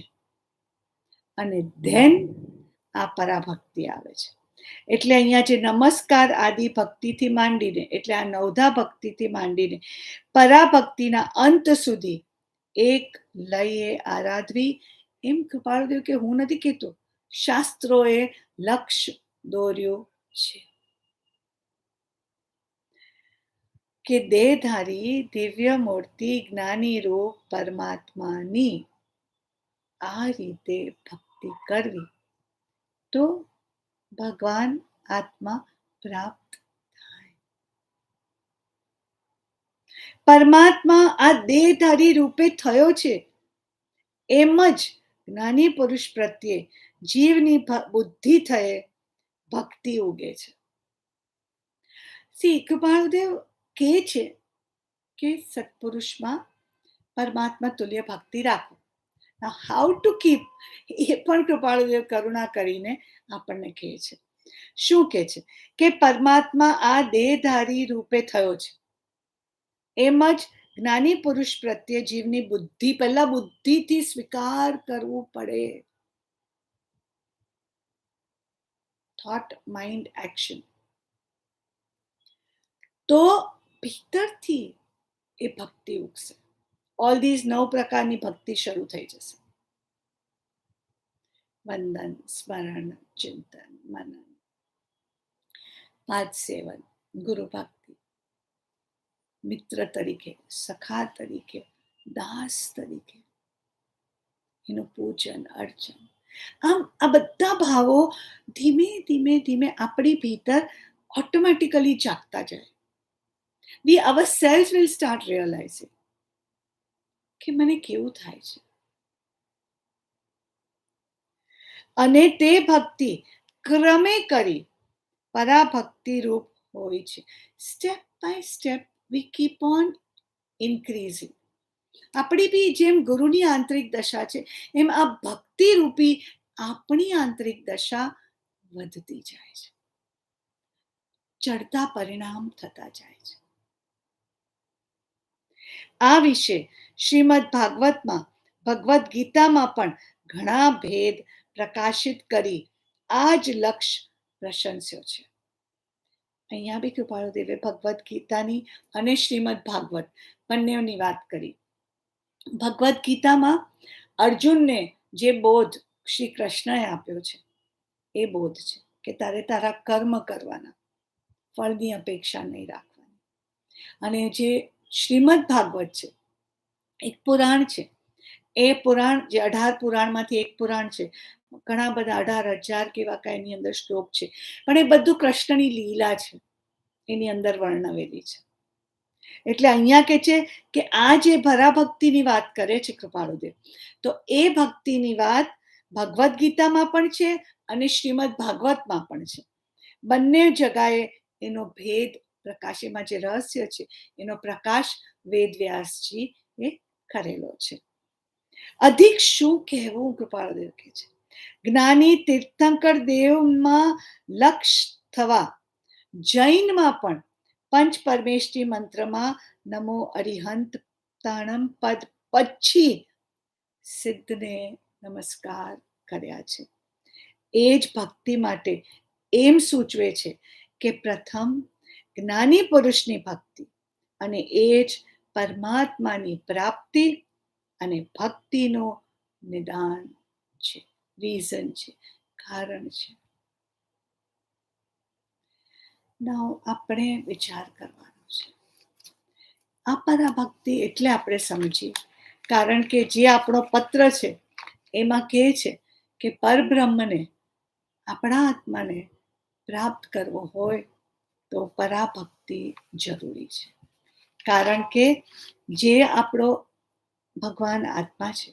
અને ધેન આ પરાભક્તિ આવે છે. એટલે અહીંયા જે નમસ્કાર આદિ ભક્તિથી માંડીને, એટલે આ નવધા ભક્તિથી માંડીને પરાભક્તિના અંત સુધી એક લયે આરાધવી, એમ કૃપાળુદેવ કે હું નથી કહેતો, શાસ્ત્રોએ લક્ષ્ય દોર્યો છે કે દેહધારી દિવ્ય મૂર્તિ જ્ઞાની રૂપ પરમાત્માની આ રીતે ભક્તિ કરવી તો ભગવાન આત્મા પ્રાપ્ત થાય. પરમાત્મા આ દેહધારી રૂપે થયો છે એમ જ જ્ઞાની પુરુષ પ્રત્યે જીવની બુદ્ધિ થયે ભક્તિ ઉગે છે. શ્રી કૃપાળુદેવ કહે છે કે સત્પુરુષમાં પરમાત્મા તુલ્ય ભક્તિ રાખો. હાઉ ટુ કીપ એ પણ કૃપાળુદેવ કરુણા કરીને આપણને કહે છે. શું કહે છે કે પરમાત્મા આ દેહધારી રૂપે થયો છે એમ જ જ્ઞાની પુરુષ પ્રત્યે જીવની બુદ્ધિ, પહેલા બુદ્ધિથી સ્વીકાર કરવું પડે. Thought, mind, action. તો ભીતરથી એ ભક્તિ ઉગશે. ઓલ ધીઝ 9 પ્રકારની ભક્તિ શરૂ થઈ જશે. વંદન, સ્મરણ, ચિંતન, મનન, પાદ સેવન, ગુરુ ભક્તિ, મિત્ર તરીકે, સખા તરીકે, દાસ તરીકે, એનું પૂજન, અર્ચન. આમ આ બધા ભાવો ધીમે ધીમે ધીમે આપણી ભીતર ઓટોમેટિકલી જાગતા જાય. We ourselves will start realizing કે મને કેવું થાય છે. અને તે ભક્તિ ક્રમે કરી પરાભક્તિ રૂપ હોય છે. Step by step we keep on increasing. આપણી બી જેમ ગુરુની આંતરિક દશા છે એમ આ ભક્તિ રૂપી આપણી આંતરિક દશા વધતી જાય છે, ચડતા પરિણામ થતા જાય છે. આ વિશે શ્રીમદ ભાગવતમાં, ભગવદ્ ગીતામાં પણ ઘણા ભેદ પ્રકાશિત કરી આ જ લક્ષ્ય પ્રશંસ્યો છે. અહીંયા બી કૃપાળુદેવે ભગવદ્ ગીતાની અને શ્રીમદ ભાગવત બંનેની વાત કરી. ભગવદ્ ગીતામાં અર્જુનને જે બોધ શ્રી કૃષ્ણએ આપ્યો છે એ બોધ છે કે તારે તારા કર્મ કરવાના, ફળની અપેક્ષા નહીં રાખવાની. અને જે શ્રીમદ ભાગવત છે એક પુરાણ છે, એ પુરાણ જે 18 પુરાણમાંથી એક પુરાણ છે, ઘણા બધા 18,000 કેવા કાંઈની અંદર શ્લોક છે, પણ એ બધું કૃષ્ણની લીલા છે, એની અંદર વર્ણવેલી છે. એટલે અહીંયા કે છે કે આ જે પરાભક્તિની વાત કરે છે કૃપાળુદેવ, તો એ ભક્તિની વાત ભગવદ્ ગીતામાં પણ છે અને શ્રીમદ ભાગવતમાં પણ છે. બંને જગાએ એનો ભેદ પ્રકાશ, એમાં જે રહસ્ય છે એનો પ્રકાશ વેદવ્યાસજી એ કરેલો છે. અધિક શું કહેવું, કૃપાળુદેવ કહે છે. જ્ઞાની તીર્થંકર દેવમાં લક્ષ થવા જૈનમાં પણ પંચ પરમેષ્ઠી મંત્રમાં નમો અરિહંત તાણમ પદ પછી સિદ્ધને નમસ્કાર કર્યા છે. એ જ ભક્તિ માટે એમ સૂચવે છે કે પ્રથમ જ્ઞાની પુરુષની ભક્તિ અને એ જ પરમાત્માની પ્રાપ્તિ અને ભક્તિનો નિદાન છે, રીઝન છે, કારણ છે. નાઉ આપણે વિચાર કરવાનો છે. આ પરાભક્તિ એટલે આપણે સમજીએ, કારણ કે જે આપણો પત્ર છે એમાં કહે છે કે પરબ્રહ્મને, આપણા આત્માને પ્રાપ્ત કરવો હોય તો પરાભક્તિ જરૂરી છે. કારણ કે જે આપણો ભગવાન આત્મા છે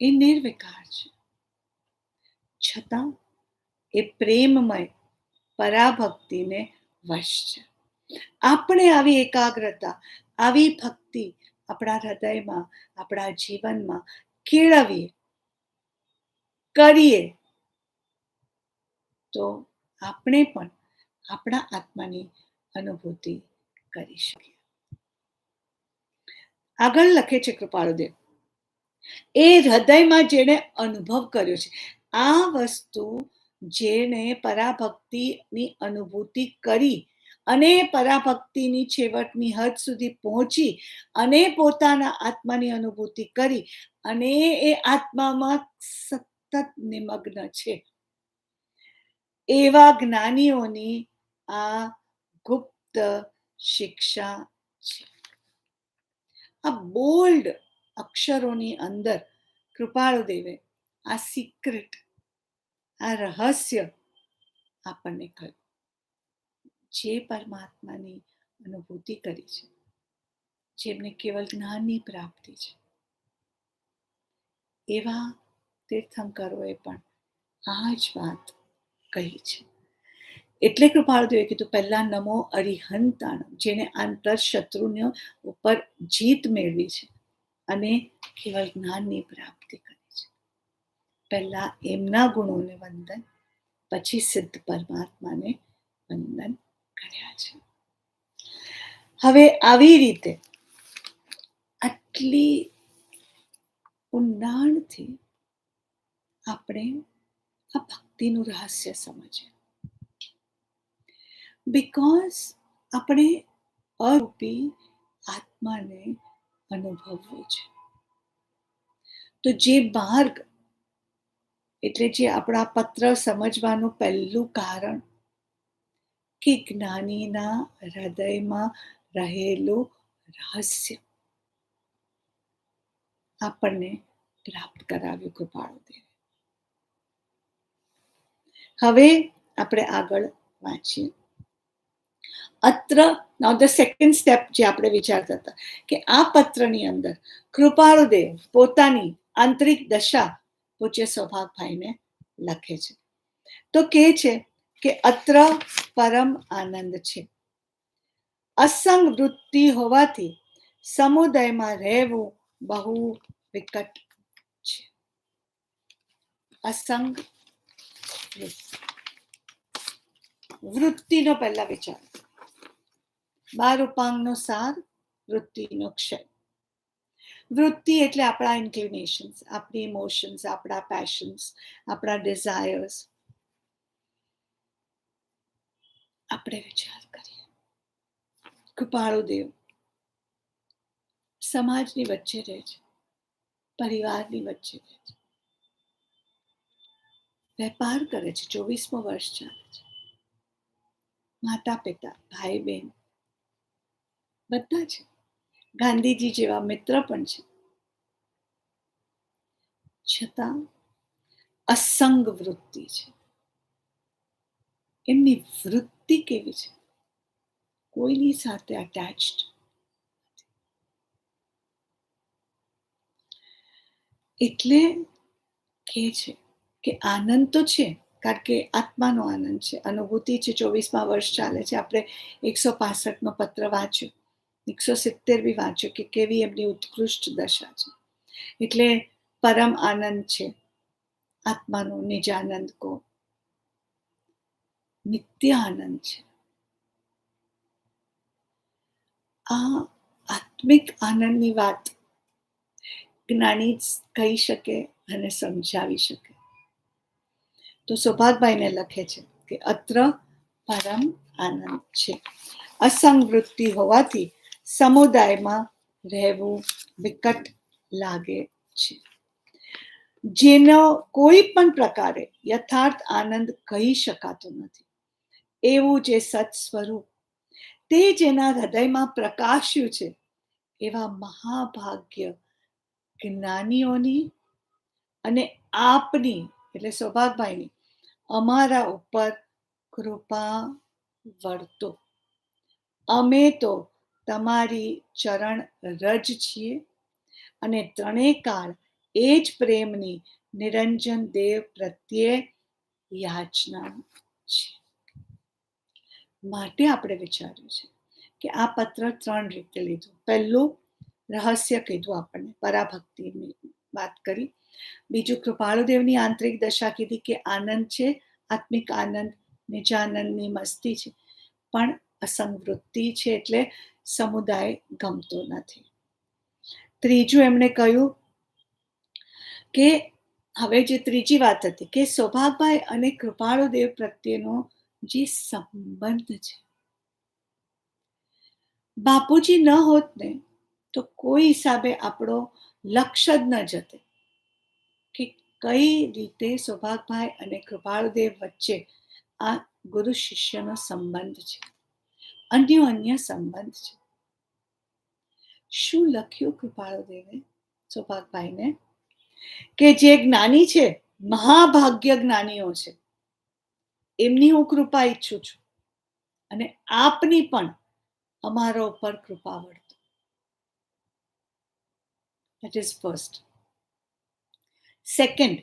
એ નિર્વિકાર છે, છતાં એ પ્રેમમય પરાભક્તિને વશ છે. આપણે આવી એકાગ્રતા, આવી ભક્તિ આપણા હૃદયમાં, આપણા જીવનમાં કેળવીએ, કરીએ તો આપણે પણ આપણા આત્માની અનુભૂતિ કરી શકીએ. આગળ લખે છે કૃપાળુદેવ, એ હૃદયમાં જેણે અનુભવ કર્યો છે, આ વસ્તુ જેણે પરાભક્તિની અનુભૂતિ કરી અને પરાભક્તિની છેવટની હદ સુધી પહોંચી અને પોતાના આત્માની અનુભૂતિ કરી અને એ આત્મામાં સતત નિમગ્ન છે, એવા જ્ઞાનીઓની આ ગુપ્ત શિક્ષા છે. આ બોલ્ડ અક્ષરોની અંદર કૃપાળુદેવે આ સિક્રેટ, આ રહસ્ય આપણને કહ્યું. જે પરમાત્માની અનુભૂતિ કરી છે, જેમને કેવલ જ્ઞાનની પ્રાપ્તિ છે, એવા તીર્થંકરોએ પણ આ જ વાત કહી છે. એટલે કૃપાળુદેવે કીધું, પહેલા નમો અરિહંતાણમ, જેને આંતર શત્રુને ઉપર જીત મેળવી છે અને કેવલ જ્ઞાનની પ્રાપ્તિ કરી છે. પહેલા એમના ગુણોને વંદન, પછી સિદ્ધ પરમાત્માને વંદન કર્યા છે. હવે આવી રીતે આટલી ઊંડાણથી આપણે આ ભક્તિનું રહસ્ય સમજીએ. બિકોઝ આપણે અરૂપી આત્માને અનુભવવું છે. તો જે માર્ગ, એટલે જે આપણા પત્ર સમજવાનું પહેલું કારણ કે જ્ઞાનીના હૃદયમાં રહેલું રહસ્ય આપણને પ્રાપ્ત કરાવ્યું કૃપાળુદેવે. હવે આપણે આગળ વાંચીએ. અત્ર નાઉ ધ સેકન્ડ સ્ટેપ જે આપણે વિચારતા હતા કે આ પત્રની અંદર કૃપાળુદેવ પોતાની આંતરિક દશા પૂજ્ય સૌભાગભાઈને લખે છે. તો કહે છે કે અત્ર પરમ આનંદ છે, અસંગ વૃત્તિ હોવાથી સમુદાયમાં રહેવું બહુ વિકટ છે. અસંગ વૃત્તિનો પહેલા વિચાર, 12 ઉપાંગનો સાર, વૃત્તિનો ક્ષય. વૃત્તિ એટલે આપણા ઇન્ક્લિનેશન્સ, આપણી ઇમોશન્સ, આપણા પેશન્સ, આપણા ડિઝાયર્સ. આપણે વિચાર કરીએ, કૃપાળુદેવ સમાજની વચ્ચે રહે છે, પરિવારની વચ્ચે રહે છે, વેપાર કરે છે, 24મું વર્ષ ચાલે છે, માતા પિતા, ભાઈ બહેન બધા છે, ગાંધીજી જેવા મિત્ર પણ છે, છતાં અસંગ વૃત્તિ છે. એમની વૃત્તિ કેવી છે? કોઈની સાથે અટેચ્ડ. એટલે કે છે કે આનંદ તો છે, કારણ કે આત્માનો આનંદ છે, અનુભૂતિ છે, 24મા વર્ષ ચાલે છે. આપણે 165મો પત્ર વાંચ્યો, 170 બી વાંચ્યો કે કેવી એમની ઉત્કૃષ્ટ દશા છે. એટલે પરમ આનંદ છે, આત્માનો નિજાનંદ કો નિત્ય આનંદ છે. આ આત્મિક આનંદની વાત જ્ઞાની કહી શકે અને સમજાવી શકે. તો સૌભાગભાઈને લખે છે કે અત્ર પરમ આનંદ છે, અસંગ વૃત્તિ હોવાથી સમુદાયમાં રહેવું વિકટ લાગે છે. જેનો કોઈ પણ પ્રકારે યથાર્થ આનંદ કહી શકાતો નથી, એવું જે સત સ્વરૂપ તે જેના હૃદયમાં પ્રકાશ્યું છે, એવા મહાભાગ્ય જ્ઞાનીઓની અને આપની એટલે સૌભાગભાઈની અમારા ઉપર કૃપા વર્તો. અમે તો તમારી ચરણ રજ છીએ અને ત્રણેય કાળ એ જ પ્રેમની નિરંજન દેવ પ્રત્યે યાચના છે. માટે આપણે વિચાર્યું છે કે આ પત્ર 3 રીતે લીધું. પહેલું રહસ્ય કીધું, આપણને પરાભક્તિની વાત કરી. બીજું કૃપાળુદેવની આંતરિક દશા કીધી કે આનંદ છે, આત્મિક આનંદ, નિજાનંદની મસ્તી છે, પણ અસંવૃત્તિ છે, એટલે સમુદાય ગમતો નથી. ત્રીજું એમણે કહ્યું કે હવે જે ત્રીજી વાત હતી કે સૌભાગભાઈ અને કૃપાળુદેવ પ્રત્યેનો જે સંબંધ છે, બાપુજી ન હોત ને તો કોઈ હિસાબે આપણો લક્ષ્ય જ ન જતે કે કઈ રીતે સૌભાગભાઈ અને કૃપાળુદેવ વચ્ચે આ ગુરુ શિષ્યનો સંબંધ છે, અન્ય સંબંધ છે. શું લખ્યું કૃપાળુદેવે સૌભાગભાઈને કે જે જ્ઞાની છે, મહાભાગ્ય જ્ઞાનીઓ છે, એમની હું કૃપા ઈચ્છું છું અને આપની પણ અમારો ઉપર કૃપા વર્તો. That is first. Second,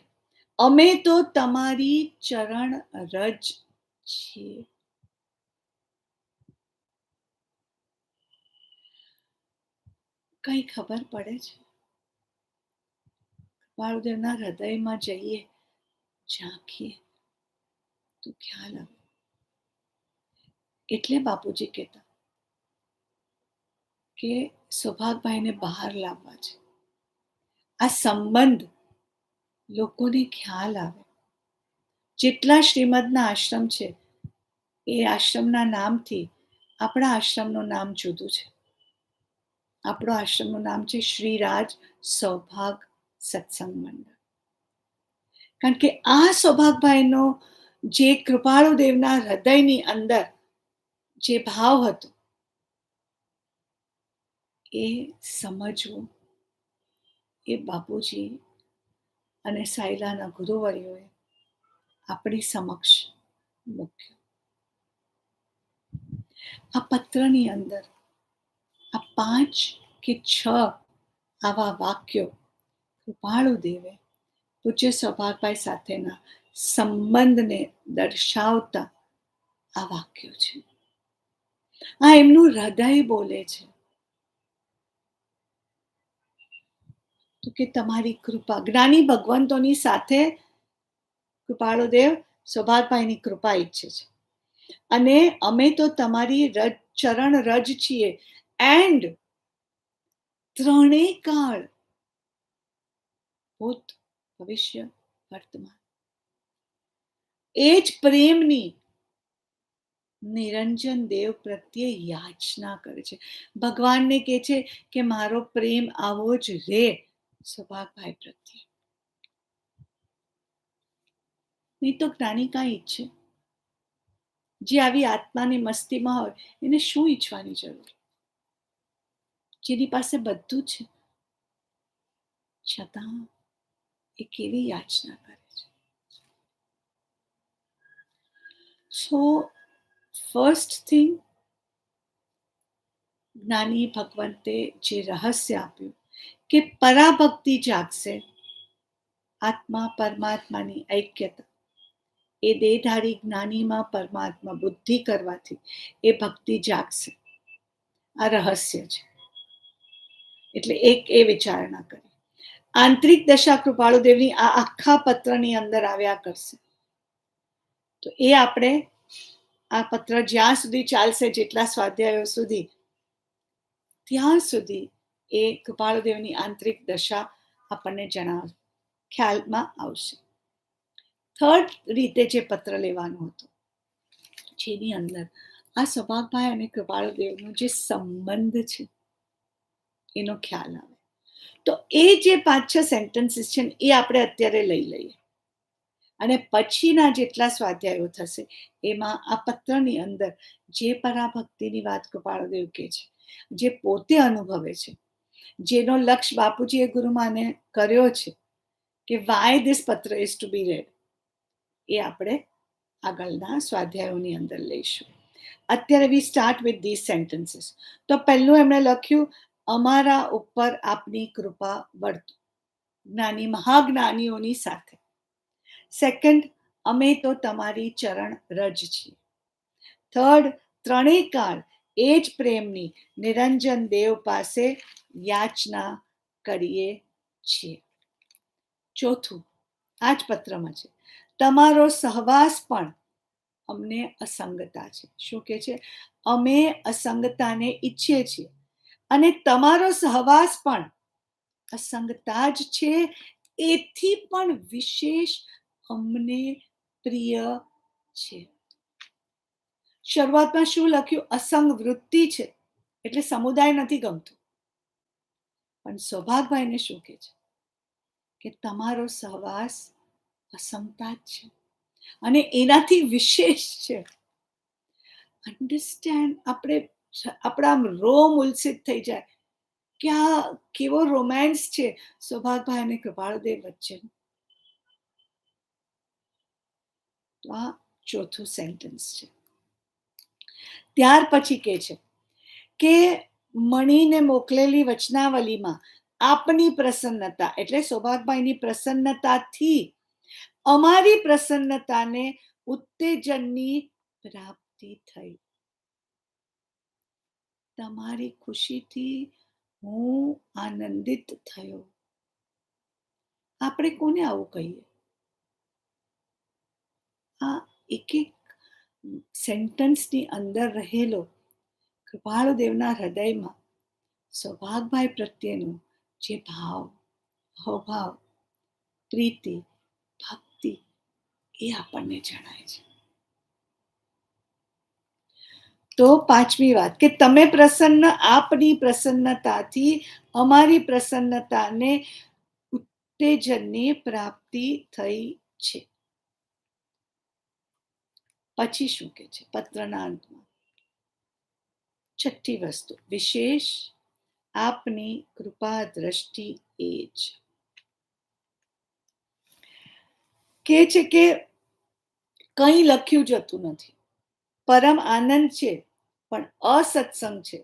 અમે તો તમારી ચરણ રજ છીએ. કઈ ખબર પડે છે? કૃપાળુદેવના હૃદયમાં જઈએ, ઝાંખીએ તો ખ્યાલ આવે. એટલે બાપુજી કહેતા કે સૌભાગભાઈને બહાર લાવવા છે. આ સંબંધ લોકોને ખ્યાલ આવે. જેટલા શ્રીમદના આશ્રમ છે, એ આશ્રમના નામથી આપણા આશ્રમનું નામ જુદું છે. આપણો આશ્રમનું નામ છે શ્રીરાજ સૌભાગ સત્સંગ મંડળ. કારણ કે આ સૌભાગભાઈનો જે કૃપાળુદેવના હૃદયની અંદર જે ભાવ હતો એ સમજવું એ બાપુજી અને સાયલાના ગુરુવર્યોએ આપણી સમક્ષ મૂક્યું. આ પત્રની અંદર આ 5 કે 6 આવા વાક્યો કૃપાળુદેવે પૂજ્ય સૌભાગભાઈ સાથેના સંબંધને દર્શાવતા આ વાક્યો છે. આ એમનું હૃદય બોલે છે. તો કે તમારી કૃપા, જ્ઞાની ભગવંતોની સાથે કૃપાળુદેવ સૌભાગભાઈની કૃપા ઈચ્છે છે અને અમે તો તમારી ચરણ રજ છીએ એન્ડ ત્રણેય કાળ ભૂત, ભવિષ્ય, વર્તમાન એ જ પ્રેમની નિરંજન દેવ પ્રત્યે યાચના કરે છે. ભગવાનને કહે છે કે મારો પ્રેમ આવો જ રે સૌભાગભાઈ પ્રત્યે. નહીં તો જ્ઞાની કાંઈ ઈચ્છે? જે આવી આત્માની મસ્તીમાં હોય એને શું ઈચ્છવાની જરૂર? જેની પાસે બધું છે છતાં એ કેવી યાચના કરે છે. સો ફર્સ્ટ થિંગ, જ્ઞાની ભગવંતે જે રહસ્ય આપ્યું કે પરાભક્તિ જાગશે, આત્મા પરમાત્માની ઐક્યતા, એ દેહધારી જ્ઞાનીમાં પરમાત્મા બુદ્ધિ કરવાથી એ ભક્તિ જાગશે. આ રહસ્ય છે. એટલે એક એ વિચારણા કરી. આંતરિક દશા કૃપાળુદેવની આ આખા પત્રની અંદર આવ્યા કરશે. તો એ આપણે આ પત્ર જ્યાં સુધી ચાલશે, જેટલા સ્વાધ્યાયો સુધી, ત્યાં સુધી એ કૃપાળુદેવની આંતરિક દશા આપણને ખ્યાલમાં આવશે. થર્ડ રીતે જે પત્ર લેવાનો હતો, જેની અંદર આ સૌભાગભાઈ અને કૃપાળુદેવનો જે સંબંધ છે એનો ખ્યાલ આવે. તો એ જે 5-6 સેન્ટેન્સીસ છે ને એ આપણે અત્યારે લઈ લઈએ, અને પછીના જેટલા સ્વાધ્યાયો થશે એમાં આ પત્રની અંદર જે પરાભક્તિની વાત કૃપાળુદેવ કહે છે, જે પોતે અનુભવે છે, જેનો લક્ષ્ય બાપુજીએ ગુરુમાને કર્યો છે કે વાય ધીસ પત્ર ઇઝ ટુ બી રેડ, એ આપણે આગળના સ્વાધ્યાયોની અંદર લઈશું. અત્યારે વી સ્ટાર્ટ વિથ ધીસ સેન્ટેન્સીસ. તો પહેલું એમણે લખ્યું, અમારા ઉપર આપની કૃપા વર્તો જ્ઞાની મહાજ્ઞાનીઓની સાથે. સેકન્ડ, અમે તો તમારી ચરણ રજ છીએ. થર્ડ, ત્રણેય કાળ એ જ પ્રેમની નિરંજન દેવ પાસે યાચના કરીએ છીએ. ચોથું, આ જ પત્રમાં છે, તમારો સહવાસ પણ અમને અસંગતા છે. શું કે છે? અમે અસંગતાને ઈચ્છીએ છીએ અને તમારો સહવાસ પણ અસંગતા જ છે, એથી પણ વિશેષ અમને પ્રિય છે. શરૂઆતમાં શું લખ્યું? અસંગ વૃત્તિ છે, એટલે સમુદાય નથી ગમતું. પણ સૌભાગભાઈને શું કહે છે કે તમારો સહવાસ અસંગતા જ છે અને એનાથી વિશેષ છે. અન્ડરસ્ટેન્ડ? આપણા રોમ ઉલ્સિત થઈ જાય કે આ કેવો રોમાન્સ છે સૌભાગભાઈ અને કૃપાળુદેવ વચ્ચે. તો આ ચોથું સેન્ટેન્સ છે. ત્યાર પછી કે છે કે મણીને મોકલેલી વચનાવલીમાં આપની પ્રસન્નતા, એટલે સૌભાગભાઈની પ્રસન્નતાથી અમારી પ્રસન્નતાને ઉત્તેજનની પ્રાપ્તિ થઈ. તમારી ખુશીથી હું આનંદિત થયો. આપણે કોને આવું કહીએ? આ એક એક સેન્ટન્સની અંદર રહેલો કૃપાળુદેવના હૃદયમાં સૌભાગભાઈ પ્રત્યેનો જે ભાવ, અહોભાવ, પ્રીતિ, ભક્તિ, એ આપણને જણાય છે. તો પાંચમી વાત કે તમે પ્રસન્ન, આપની પ્રસન્નતાથી અમારી પ્રસન્નતાને ઉત્તેજનની પ્રાપ્તિ થઈ છે. પછી શું કે છે પત્રના અંતમાં? છઠ્ઠી વસ્તુ, વિશેષ આપની કૃપા દ્રષ્ટિ એ જ કે છે કે કંઈ લખ્યું જતું નથી, પરમ આનંદ છે પણ અસત્સંગ છે,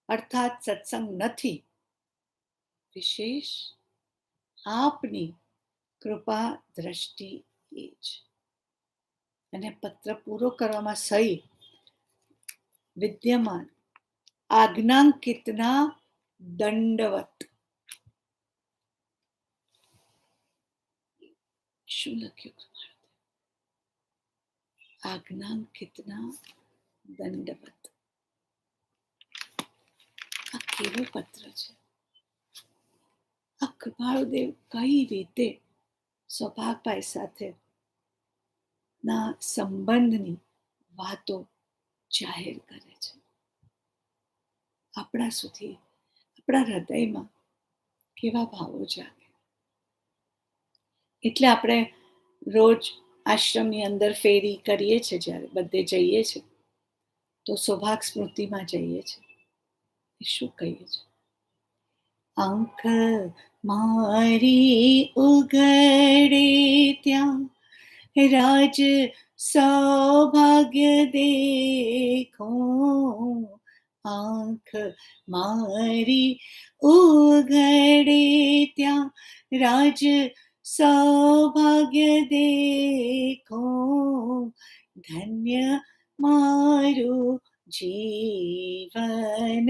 અર્થાત સત્સંગ નથી. વિશેષ આપની કૃપા દ્રષ્ટિ એ જ. અને પત્ર પૂરો કરવામાં સહી વિદ્યમાન આજ્ઞાંકિતના દંડવત. શું લખ્યું? આજ્ઞાંકિતના દંડવત. આ કેવું પત્ર છે! આ કૃપાળુદેવ કઈ રીતે સૌભાગભાઈ સાથે ના સંબંધની વાતો જાહેર કરે છે. આપણા સુધી, આપણા હૃદયમાં કેવા ભાવો જાગે. એટલે આપણે રોજ આશ્રમની અંદર ફેરી કરીએ છીએ, જ્યારે બધે જઈએ છીએ તો સૌભાગ સ્મૃતિમાં જઈએ છીએ. એ શું કહીએ છીએ? આંખ મારી ઉઘડે ત્યાં રાજ સૌભાગ્ય દેખો. આંખ મારી ઉઘડે ત્યાં રાજ સૌભાગ્ય દેખો. ધન્ય મારું જીવન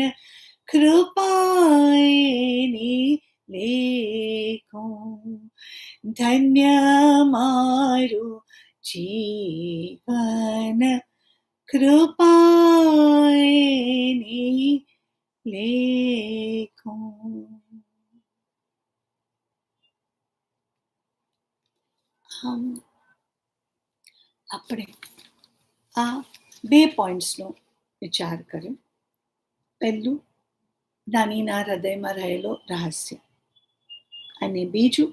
કૃપાએની લેખો. ધન્ય મારું જીવન કૃપાએની લેખો. આપણે આ 2 પોઈન્ટ્સનો વિચાર કર્યો. પહેલું, જ્ઞાનીના હૃદયમાં રહેલો રહસ્ય, અને બીજું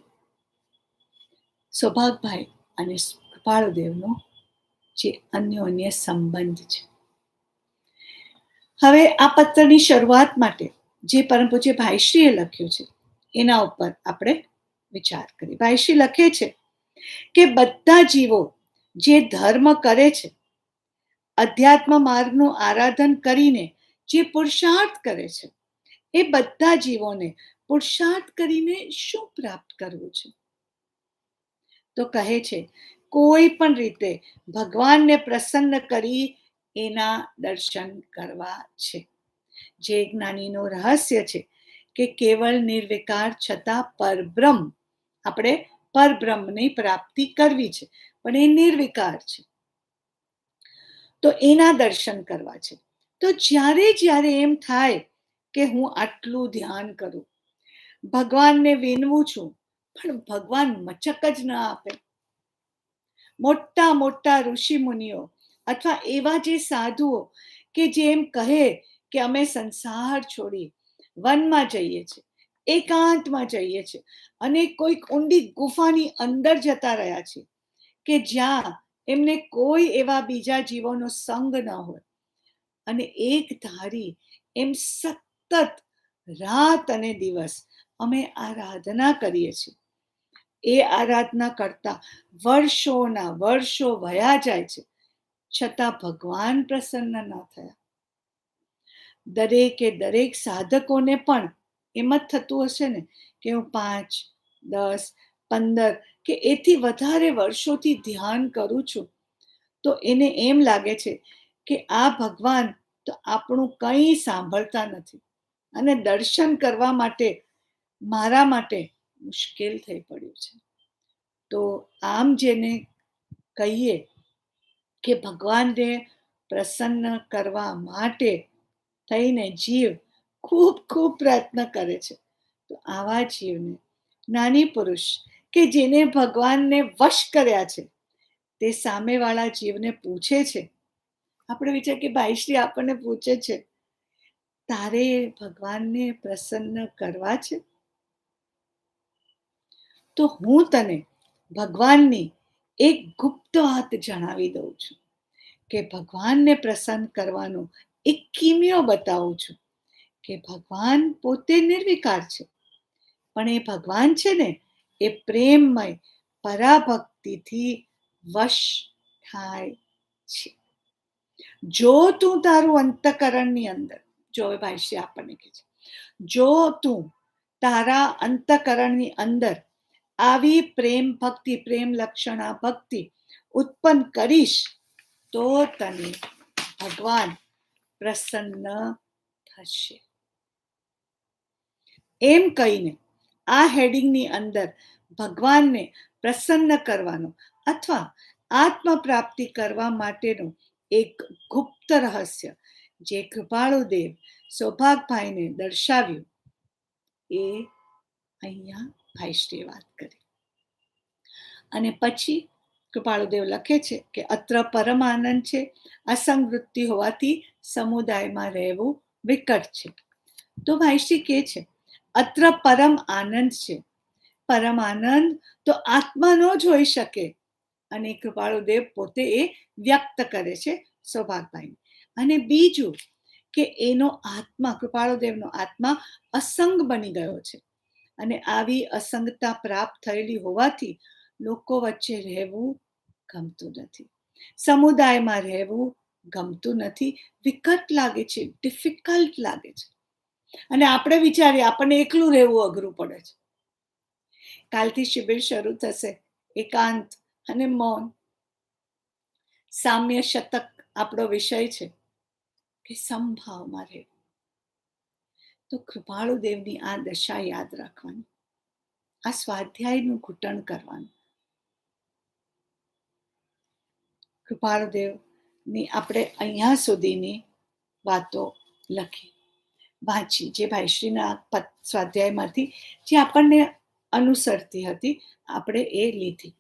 સૌભાગભાઈ અને કૃપાળુદેવનો જે અન્યોન્ય સંબંધ છે. હવે આ પત્રની શરૂઆત માટે જે પરમ પૂજ્ય ભાઈશ્રીએ લખ્યું છે એના ઉપર આપણે વિચાર કરીએ. ભાઈશ્રી લખે છે કે બધા જીવો જે ધર્મ કરે છે, અધ્યાત્મ માર્ગનું આરાધન કરીને જે પુરુષાર્થ કરે છે, એ બધા જીવોને પુરુષાર્થ કરીને શું પ્રાપ્ત કરવું છે? તો કહે છે, કોઈ પણ રીતે ભગવાનને પ્રસન્ન કરી એના દર્શન કરવા છે. જે જ્ઞાનીનું રહસ્ય છે કે કેવળ નિર્વિકાર છતાં પરબ્રહ્મ, આપણે પરબ્રહ્મની પ્રાપ્તિ કરવી છે, પણ એ નિર્વિકાર છે, તો એના દર્શન કરવા છે. તો જ્યારે જ્યારે એમ થાય કે હું આટલું ધ્યાન કરું, ભગવાનને વિનવું છું, પણ ભગવાન મચક જ ન આપે. મોટા મોટા ઋષિ મુનિઓ અથવા એવા જે સાધુઓ કે જે એમ કહે કે અમે સંસાર છોડી વનમાં જઈએ છીએ, એકાંતમાં જઈએ છીએ અને કોઈક ઊંડી ગુફાની અંદર જતા રહ્યા છે કે જ્યાં એમને કોઈ એવા બીજા જીવોનો સંગ ન હોય, અને એક ધારી એમ સતત રાત અને દિવસ અમે આરાધના કરીએ છીએ. એ આરાધના કરતા વર્ષોના વર્ષો વયા જાય છે, છતાં ભગવાન પ્રસન્ન ન થયા. દરેક સાધકોને પણ એમ જ થતું હશે ને કે હું 5, 10, 15 કે એથી વધારે વર્ષોથી ધ્યાન કરું છું, તો એને એમ લાગે છે કે આ ભગવાન તો આપણું કંઈ સાંભળતા નથી અને દર્શન કરવા માટે મારા માટે મુશ્કેલ થઈ પડ્યું છે. તો આમ જેને કહીએ કે ભગવાનને પ્રસન્ન કરવા માટે થઈને જીવ ખૂબ ખૂબ પ્રયત્ન કરે છે, તો આવા જીવને જ્ઞાની પુરુષ કે જેને ભગવાનને વશ કર્યા છે, તે સામેવાળા જીવને પૂછે છે. આપણે વિચાર કે ભાઈશ્રી આપણને પૂછે છે, તારે ભગવાનને પ્રસન્ન કરવા છે? તો હું તને ભગવાનની એક ગુપ્ત વાત જણાવી દઉં છું કે ભગવાનને પ્રસન્ન કરવાનો એક કિમિયો બતાવું છું કે ભગવાન પોતે નિર્વિકાર છે, પણ એ ભગવાન છે ને એ પ્રેમમય પરાભક્તિથી વશ થાય છે. જો તું તારું અંતકરણની અંદર, જો ભાઈશ્રી આપણને કહે છે, જો તું તારા અંતકરણની અંદર આવી પ્રેમ ભક્તિ, પ્રેમ લક્ષણા ભક્તિ ઉત્પન્ન કરીશ, તો તને ભગવાન પ્રસન્ન થશે. એમ કહીને આ હેડિંગની અંદર ભગવાનને પ્રસન્ન કરવાનો અથવા આત્મ પ્રાપ્તિ કરવા માટેનું એક ગુપ્ત રહસ્ય જે કૃપાળુદેવ સૌભાગભાઈને દર્શાવ્યું, એ અહીંયા ભાઈશ્રીએ વાત કરી. અને પછી કૃપાળુદેવ લખે છે કે અત્ર પરમ આનંદ છે, અસંગ વૃત્તિ હોવાથી સમુદાયમાં રહેવું વિકટ છે. તો ભાઈશ્રી કહે છે અત્ર પરમ આનંદ છે. પરમ આનંદ તો આત્માનો જ હોઈ શકે, અને કૃપાળુદેવ પોતે એ વ્યક્ત કરે છે સૌભાગભાઈને. અને બીજું કે એનો આત્મા, કૃપાળુદેવનો આત્મા અસંગ બની ગયો છે, અને આવી અસંગતા પ્રાપ્ત થયેલી હોવાથી લોકો વચ્ચે રહેવું ગમતું નથી, સમુદાયમાં રહેવું ગમતું નથી, વિકટ લાગે છે, ડિફિકલ્ટ લાગે છે. અને આપણે વિચારીએ આપણને એકલું રહેવું અઘરું પડે છે. કાલથી શિબિર શરૂ થશે, એકાંત અને મૌન. સામ્ય શતક આપણો વિષય છે કે સમભાવમાં રહેવું. તો કૃપાળુદેવની આ દશા યાદ રાખવાની, આ સ્વાધ્યાયનું ઘૂંટણ કરવાનું. કૃપાળુદેવની આપણે અહીંયા સુધીની વાતો લખી, વાંચી, જે ભાઈશ્રીના સ્વાધ્યાયમાંથી જે આપણને અનુસરતી હતી, આપણે એ લીધી.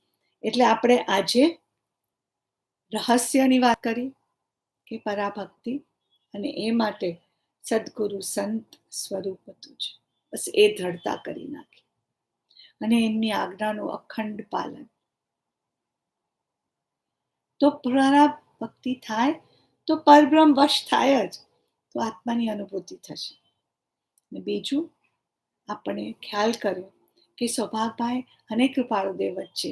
એટલે આપણે આજે રહસ્યની વાત કરી કે પરાભક્તિ, અને એ માટે સદગુરુ સંત સ્વરૂપ હતું છે, બસ એ દ્રઢતા કરી નાખી. અને એમની આજ્ઞાનું અખંડ પાલન. તો ભક્તિ થાય તો પરબ્રહ્મ વશ થાય જ, તો આત્માની અનુભૂતિ થશે. અને બીજું આપણે ખ્યાલ કર્યો કે સૌભાગભાઈ અને કૃપાળુદેવ વચ્ચે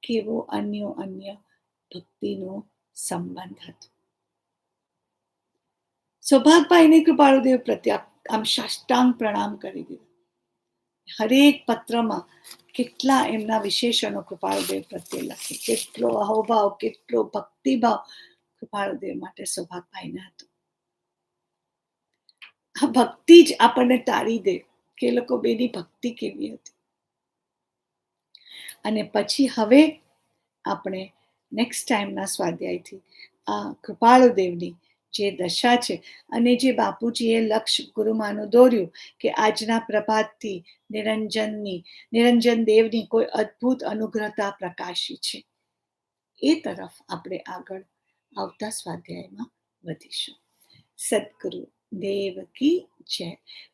કેવો અન્ય ભક્તિનો સંબંધ હતો. સૌભાગભાઈને કૃપાળુદેવ પ્રત્યે આમ સાષ્ટાંગ પ્રણામ કરી દીધા. હરેક પત્રમાં કેટલા એમના વિશેષણો કૃપાળુદેવ પ્રત્યે લખે, કેટલો અહોભાવ, કેટલો ભક્તિભાવ કૃપાળુદેવ માટે સૌભાગભાઈને હતો. આ ભક્તિ જ આપણને તાળી દે કે એ લોકો બેની ભક્તિ કેવી હતી. અને પછી હવે આપણે નેક્સ્ટ ટાઈમના સ્વાધ્યાયથી આ કૃપાળુદેવની જે દશા છે અને જે બાપુજીએ લક્ષ્ય ગુરુમાનું દોર્યું કે આજના પ્રભાતથી નિરંજન દેવની કોઈ અદ્ભુત અનુગ્રહતા પ્રકાશી છે, એ તરફ આપણે આગળ આવતા સ્વાધ્યાયમાં વધીશું. સદગુરુ દેવ કી જય.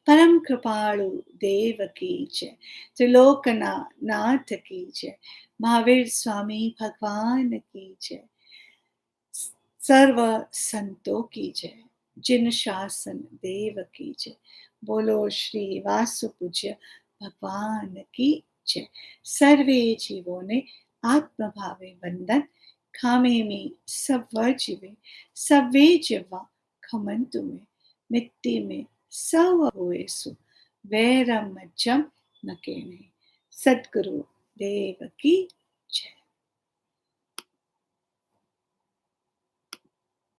પરમ કૃપાળુ દેવ કી જય. ત્રિલોકના નાથ કી જય. મહાવીર સ્વામી ભગવાન કી જય. સર્વ સંતો કી જય. जिन शासन देव की जय. बोलो श्री वासु पूज्य भगवान की जय. सर्वे जीवों ने आत्मभावे वंदन. खामे में सब जीवे सवे जीवा खमंतु में. मिट्टी में सव हुए सु वैरम जम न केने. सदगुरु देव की